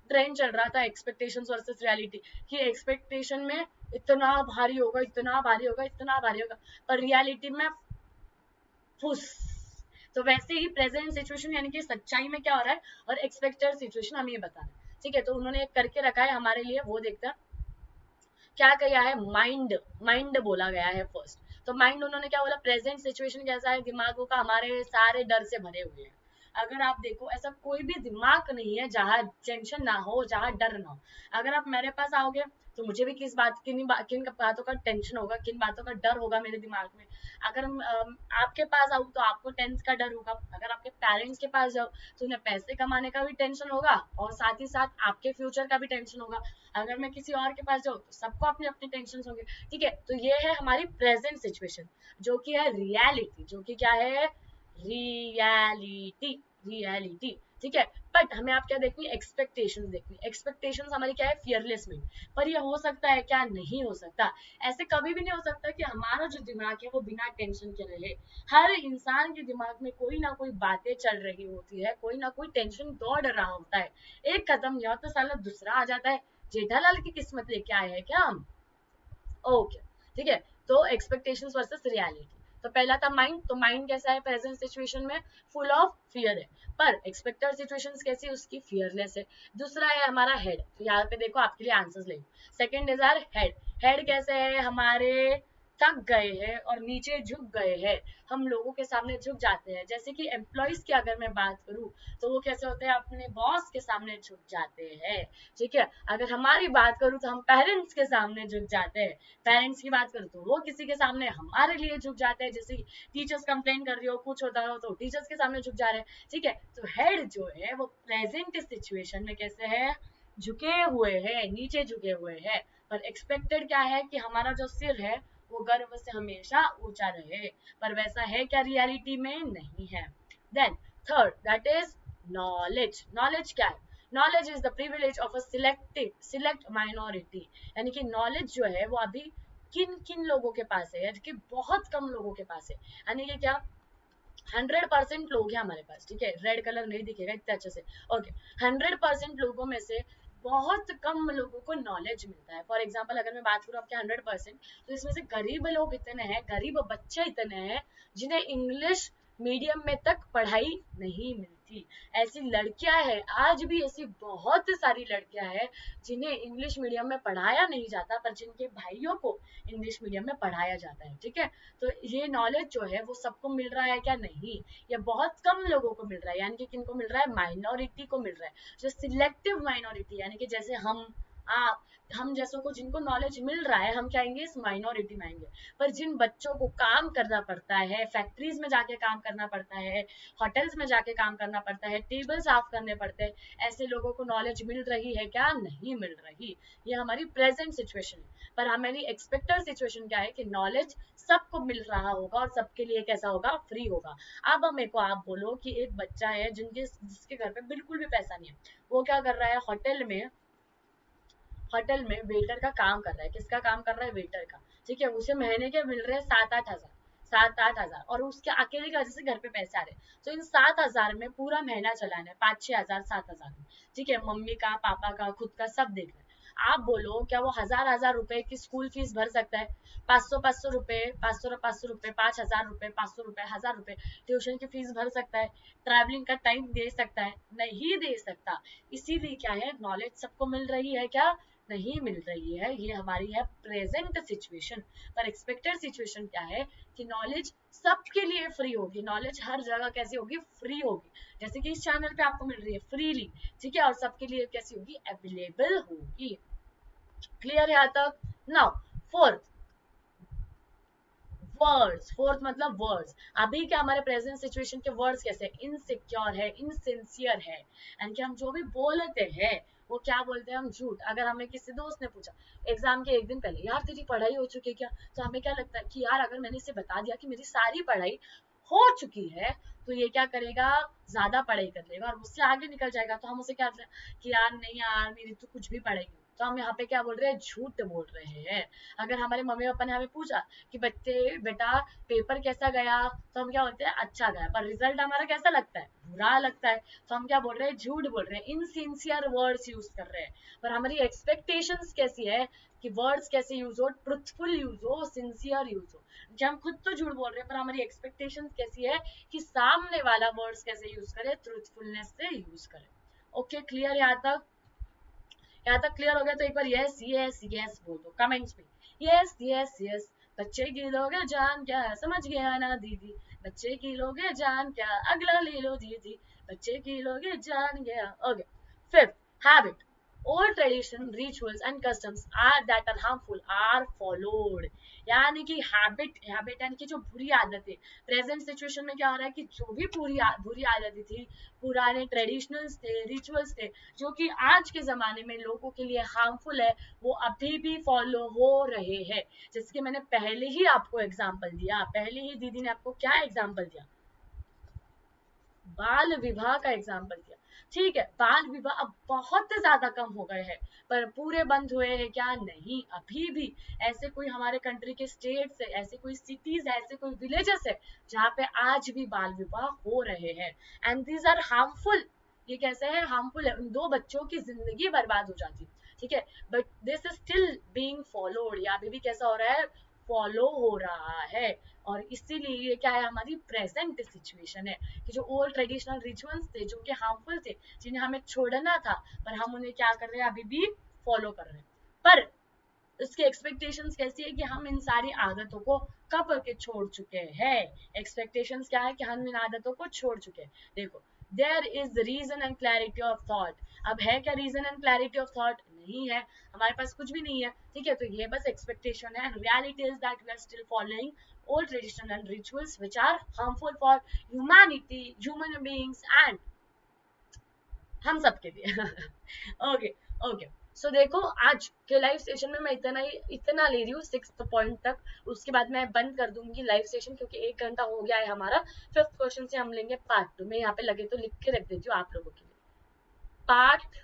ट्रेंड चल रहा था एक्सपेक्टेशंस वर्सेस रियलिटी, कि एक्सपेक्टेशन में इतना भारी होगा, इतना भारी होगा, इतना भारी होगा, पर रियलिटी में फुस। तो वैसे ही प्रेजेंट सिचुएशन यानी कि सच्चाई में क्या हो रहा है, और एक्सपेक्टेड सिचुएशन हमें ये बताना है। ठीक है, तो उन्होंने एक करके रखा है हमारे लिए, वो देखते हैं क्या किया है। माइंड, माइंड बोला गया है फर्स्ट, तो माइंड उन्होंने क्या बोला, प्रेजेंट सिचुएशन कैसा है, दिमागों का हमारे सारे डर से भरे हुए हैं। अगर आप देखो ऐसा कोई भी दिमाग नहीं है जहाँ टेंशन ना हो, जहाँ डर ना हो। अगर आप मेरे पास आओगे तो मुझे भी किन बातों का टेंशन होगा, किन बातों का डर होगा मेरे दिमाग में। अगर आपके पास आऊँ तो आपको टेंथ का डर होगा, अगर आपके पेरेंट्स के पास जाओ तो उन्हें पैसे कमाने का भी टेंशन होगा, और साथ ही साथ आपके फ्यूचर का भी टेंशन होगा। अगर मैं किसी और के पास जाऊँ तो सबको अपने अपने टेंशन होंगे। ठीक है, तो ये है हमारी प्रेजेंट सिचुएशन, जो कि है रियलिटी, जो कि क्या है, रियलिटी, रियलिटी। ठीक है, बट हमें आप क्या देखनी, एक्सपेक्टेशंस देखनी। एक्सपेक्टेशंस हमारी क्या है, फियरलेस में, पर ये हो सकता है क्या, नहीं हो सकता। ऐसे कभी भी नहीं हो सकता कि हमारा जो दिमाग है वो बिना टेंशन के रहे। हर इंसान के दिमाग में कोई ना कोई बातें चल रही होती है, कोई ना कोई टेंशन दौड़ रहा होता है, एक खत्म नहीं होता साला दूसरा आ जाता है। जेठालाल की किस्मत लेके आए हैं क्या हम? ओके, ठीक है, तो एक्सपेक्टेशंस वर्सेस रियलिटी। तो पहला था माइंड, तो माइंड कैसा है प्रेजेंट सिचुएशन में, फुल ऑफ फियर है, पर एक्सपेक्टेड सिचुएशंस कैसी, उसकी फियरलेस है। दूसरा है हमारा हेड, तो यहाँ पे देखो आपके लिए आंसर्स ले, second is our head. Head कैसे है, हमारे थक गए हैं और नीचे झुक गए हैं, हम लोगों के सामने झुक जाते हैं। जैसे कि एम्प्लॉयज की अगर मैं बात करूं तो वो कैसे होते हैं, अपने बॉस के सामने झुक जाते हैं। ठीक है, अगर हमारी बात करूं तो हम पेरेंट्स के सामने झुक जाते हैं, पेरेंट्स की बात करूं तो वो किसी के सामने हमारे लिए झुक जाते हैं। जैसे टीचर्स कंप्लेन कर रही हो, कुछ होता हो तो टीचर्स के सामने झुक जा रहे हैं। ठीक है, तो हेड जो है वो प्रेजेंट सिचुएशन में कैसे है, झुके हुए हैं, नीचे झुके हुए हैं। पर एक्सपेक्टेड क्या है कि हमारा जो सिर है वो गर्व से हमेशा ऊंचा रहे, पर वैसा है क्या रियलिटी में, नहीं है। Then third that is knowledge. Knowledge क्या है, knowledge is the privilege of a select minority. यानी कि नॉलेज जो है वो अभी किन किन लोगों के पास है, यानी कि बहुत कम लोगों के पास है। यानी कि क्या, 100% लोग हैं हमारे पास, ठीक है, रेड कलर नहीं दिखेगा इतने अच्छे से, ओके। 100% लोगों में से बहुत कम लोगों को नॉलेज मिलता है। फॉर एग्जाम्पल अगर मैं बात करूँ आपके 100%, तो इसमें से गरीब लोग इतने हैं, गरीब बच्चे इतने हैं जिन्हें इंग्लिश मीडियम में तक पढ़ाई नहीं मिलती। ऐसी लड़कियां हैं, आज भी ऐसी बहुत सारी लड़कियां हैं जिन्हें इंग्लिश मीडियम में पढ़ाया नहीं जाता, पर जिनके भाइयों को इंग्लिश मीडियम में पढ़ाया जाता है, ठीक है। तो ये नॉलेज जो है वो सबको मिल रहा है क्या? नहीं, ये बहुत कम लोगों को मिल रहा है, यानी कि किनको मिल रहा है? माइनॉरिटी को मिल रहा है, जो सिलेक्टिव माइनॉरिटी, यानी कि जैसे आप, हम जैसों को जिनको नॉलेज मिल रहा है, हम क्या आएंगे? इस माइनॉरिटी में आएंगे। पर जिन बच्चों को काम करना पड़ता है, फैक्ट्रीज में जाके काम करना पड़ता है, होटल्स में जाके काम करना पड़ता है, टेबल साफ करने पड़ते हैं, ऐसे लोगों को नॉलेज मिल रही है क्या? नहीं मिल रही। ये हमारी प्रेजेंट सिचुएशन है। पर हमारी एक्सपेक्टेड सिचुएशन क्या है कि नॉलेज सबको मिल रहा होगा और सबके लिए कैसा होगा? फ्री होगा। अब मेरे को आप बोलो कि एक बच्चा है जिसके घर पे बिल्कुल भी पैसा नहीं है, वो क्या कर रहा है? होटल में वेटर का काम कर रहा है। किसका काम कर रहा है? वेटर का, ठीक है। उसे महीने के मिल रहे हैं 7-8 हजार, 7-8 हजार, और उसके अकेले की वजह से घर पे पैसे आ रहे हैं। तो इन 7 हजार में पूरा महीना चलाना है, 5-6 हजार, 7 हजार में, ठीक है। मम्मी का, पापा का, खुद का, सब देखना है। आप बोलो क्या वो हजार हजार रुपए की स्कूल फीस भर सकता है? 500-500 रुपए, 500-500 रुपए, 5 हजार रुपए, 500 रुपए, 1000 रुपए ट्यूशन की फीस भर सकता है? ट्रैवलिंग का टाइम दे सकता है? नहीं दे सकता। इसीलिए क्या है, नॉलेज सबको मिल रही है क्या? नहीं मिल रही है। ये हमारी है प्रेजेंट सिचुएशन। पर एक्सपेक्टेड सिचुएशन क्या है कि नॉलेज सबके लिए फ्री होगी, नॉलेज हर जगह कैसी होगी? फ्री होगी। जैसे कि इस चैनल पे आपको मिल रही है फ्रीली, ठीक है, और सबके लिए कैसी होगी? अवेलेबल होगी। क्लियर है यहाँ तक? Now fourth, words. फोर्थ मतलब वर्ड्स। अभी क्या हमारे प्रेजेंट सिचुएशन के वर्ड्स कैसे? इनसिक्योर है, इनसिंसियर है, यानी कि हम जो भी बोलते हैं वो क्या बोलते हैं? हम झूठ। अगर हमें किसी दोस्त ने पूछा एग्जाम के एक दिन पहले, यार तेरी पढ़ाई हो चुकी है क्या? तो हमें क्या लगता है कि यार अगर मैंने इसे बता दिया कि मेरी सारी पढ़ाई हो चुकी है, तो ये क्या करेगा? ज्यादा पढ़ाई कर लेगा और मुझसे आगे निकल जाएगा। तो हम उसे क्या कि यार नहीं यार, मेरी तो कुछ भी पढ़ाई नहीं। तो हम यहाँ पे क्या बोल रहे हैं? झूठ बोल रहे हैं। अगर हमारे मम्मी पापा ने हमें पूछा कि बच्चे बेटा पेपर कैसा गया, तो हम क्या बोलते हैं? अच्छा गया। पर रिजल्ट हमारा कैसा लगता है? बुरा लगता है। तो हम क्या बोल रहे हैं? झूठ बोल रहे हैं, इनसिंसियर वर्ड्स यूज कर रहे हैं। पर हमारी एक्सपेक्टेशंस कैसी है कि वर्ड्स कैसे यूज हो? ट्रुथफुल यूज हो, सिंसियर यूज हो। कि हम खुद तो झूठ बोल रहे हैं, पर हमारी एक्सपेक्टेशंस कैसी है कि सामने वाला वर्ड्स कैसे यूज करे? ट्रुथफुलनेस से यूज करे। Okay, clear? यहाँ तक? यहाँ तक क्लियर हो गया? तो एक बार यस यस यस बोल दो कमेंट्स में। Yes yes yes. बच्चे की लोगे जान क्या, समझ गया ना दीदी? बच्चे की लोगे जान क्या, अगला ले लो दीदी। बच्चे की लोगे जान गया। Okay. Fifth, habit. All tradition, rituals and customs are that are harmful are followed। यानी कि हैबिट यानी कि जो बुरी आदतें, प्रेजेंट सिचुएशन में क्या हो रहा है कि जो भी बुरी आदतें थी, पुराने ट्रेडिशनल्स थे, रिचुअल्स थे, जो कि आज के जमाने में लोगों के लिए हार्मफुल है, वो अभी भी फॉलो हो रहे हैं। जैसे कि मैंने पहले ही आपको एग्जांपल दिया, पहले ही दीदी ने आपको क्या एग्जांपल दिया? बाल विवाह का एग्जाम्पल दिया, ठीक है। बाल विवाह अब बहुत ज्यादा कम हो गए हैं, पर पूरे बंद हुए हैं क्या? नहीं, अभी भी ऐसे कोई हमारे कंट्री के स्टेट्स है, ऐसे कोई सिटीज है, ऐसे कोई विलेजेस है जहाँ पे आज भी बाल विवाह हो रहे हैं। And these are harmful. ये कैसे है? हार्मफुल है। उन दो बच्चों की जिंदगी बर्बाद हो जाती, ठीक है। But this is still being followed, या अभी भी कैसा हो रहा है? फॉलो हो रहा है। और इसीलिए ये क्या है? हमारी प्रेजेंट सिचुएशन है कि जो ओल्ड ट्रेडिशनल रिचुअल्स थे, जो कि हार्मफुल थे, जिन्हें हमें छोड़ना था, पर हम उन्हें क्या कर रहे हैं? अभी भी फॉलो कर रहे हैं। पर उसकी एक्सपेक्टेशंस कैसी है कि हम इन सारी आदतों को कब के छोड़ चुके हैं? एक्सपेक्टेशंस क्या है कि हम इन आदतों को छोड़ चुके हैं। देखो, there is reason and clarity of thought. अब है क्या reason and clarity of thought? नहीं है, हमारे पास कुछ भी नहीं है, ठीक है। तो ये बस एक्सपेक्टेशन है। Reality is that we are still following old traditional and rituals which are harmful for humanity, human beings and हम सबके लिए। Okay okay. सो देखो, आज के लाइव सेशन में मैं इतना ले रही हूँ 6th पॉइंट तक। उसके बाद मैं बंद कर दूंगी लाइव सेशन, क्योंकि 1 घंटा हो गया है हमारा। 5th क्वेश्चन से हम लेंगे पार्ट 2। मैं यहाँ पे लगे तो लिख के रख देती हूँ आप लोगों के लिए, पार्ट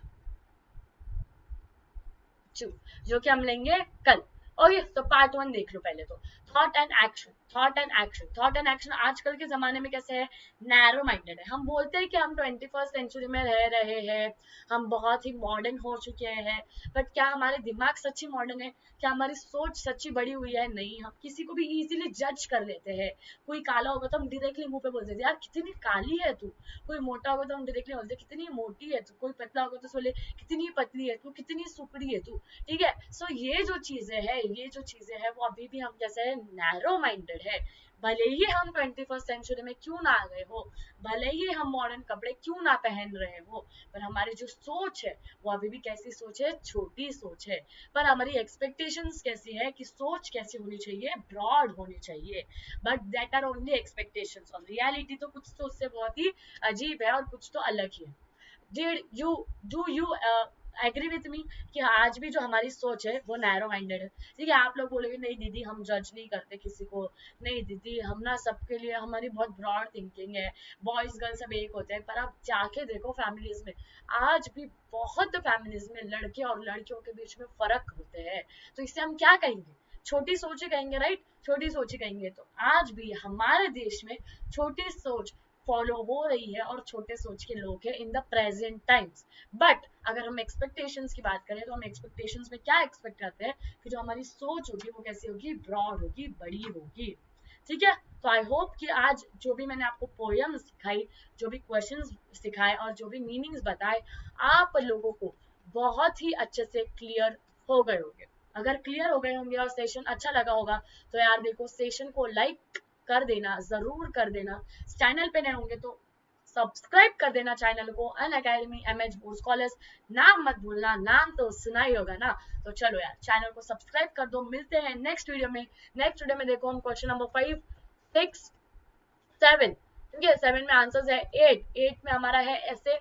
2, जो कि हम लेंगे कल। ओके, तो पार्ट 1 देख लो पहले। तो thought and action, thought and action, thought and action आजकल के जमाने में कैसे है, नैरो माइंडेड है। हम बोलते हैं कि हम 21st सेंचुरी में रह रहे हैं, हम बहुत ही मॉडर्न हो चुके हैं, बट क्या हमारे दिमाग सच्ची मॉडर्न है? क्या हमारी सोच सच्ची बड़ी हुई है? नहीं। हम किसी को भी इजीली जज कर लेते हैं। कोई काला होगा तो हम डायरेक्टली मुंह पे बोल देते हैं यार कितनी काली है तू। कोई मोटा होगा तो हम डायरेक्टली बोलते हैं कितनी मोटी है तू। कोई पतला होगा तो बोले कितनी पतली है तू, कितनी सुकड़ी है तू। ठीक है, सो ये जो चीजें है, ये जो चीजें है वो अभी भी हम जैसे नैरो माइंडेड है। भले ही हम 21st सेंचुरी में क्यों ना आ गए हो, भले ही हम मॉडर्न कपड़े क्यों ना पहन रहे हो, पर हमारी जो सोच है वो अभी भी कैसी सोच है, छोटी सोच है। पर हमारी एक्सपेक्टेशंस कैसी है कि सोच कैसी होनी चाहिए, ब्रॉड होनी चाहिए। But that are only expectations, और रियलिटी तो कुछ तो उससे बहुत ही अजीब है और कुछ तो अलग ही है। Do you agree with me कि आज भी जो हमारी सोच है वो नैरो माइंडेड है? ठीक है, आप लोग बोलोगे नहीं दीदी हम जज नहीं करते किसी को, नहीं दीदी हम ना सबके लिए, हमारी बहुत ब्रॉड थिंकिंग है, बॉयज गर्ल्स सब एक होते हैं। पर आप जाके देखो फैमिलीज में, आज भी बहुत फैमिलीज में लड़के और लड़कियों के बीच में फर्क होते हैं। तो इससे हम क्या कहेंगे, छोटी सोच ही कहेंगे, राइट? छोटी सोच ही कहेंगे। तो आज भी हमारे देश में छोटी सोच फॉलो हो रही है और छोटे सोच के लोग हैं in the present times. But अगर हम एक्सपेक्टेशंस की बात करें तो हम एक्सपेक्टेशंस में क्या एक्सपेक्ट करते हैं कि जो हमारी सोच होगी वो कैसी होगी, ब्रॉड होगी, बड़ी होगी। ठीक है, तो आई होप कि आज जो भी मैंने आपको पोयम सिखाई, जो भी क्वेश्चंस सिखाए और जो भी मीनिंग्स बताए, आप लोगों को बहुत ही अच्छे से क्लियर हो गए होंगे। अगर क्लियर हो गए होंगे और सेशन अच्छा लगा होगा तो यार देखो सेशन को लाइक कर देना, जरूर कर देना। चैनल पे नए होंगे तो सब्सक्राइब कर देना चैनल को, अन अकेडमी एमएच बोर्ड स्कॉलर्स। नाम मत भूलना, नाम तो सुना ही होगा ना। तो चलो यार चैनल को सब्सक्राइब कर दो, मिलते हैं नेक्स्ट वीडियो में। नेक्स्ट वीडियो में देखो हम क्वेश्चन नंबर 5, 6, 7, ठीक है, 7 में आंसर्स है 8, 8 में हमारा है ऐसे,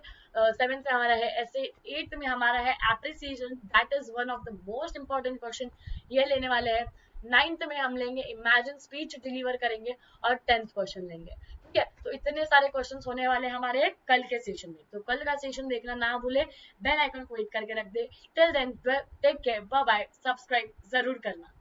7 में हमारा है ऐसे, 8 में हमारा है appreciation, that is one of the most important question, ये लेने वाले हैं। 9th में हम लेंगे इमेजिन स्पीच डिलीवर करेंगे, और 10th क्वेश्चन लेंगे। ठीक है, तो इतने सारे क्वेश्चंस होने वाले हमारे कल के सेशन में, तो कल का सेशन देखना ना भूले, बेल आइकन को हिट करके रख दे। Till then take care, bye bye, subscribe जरूर करना।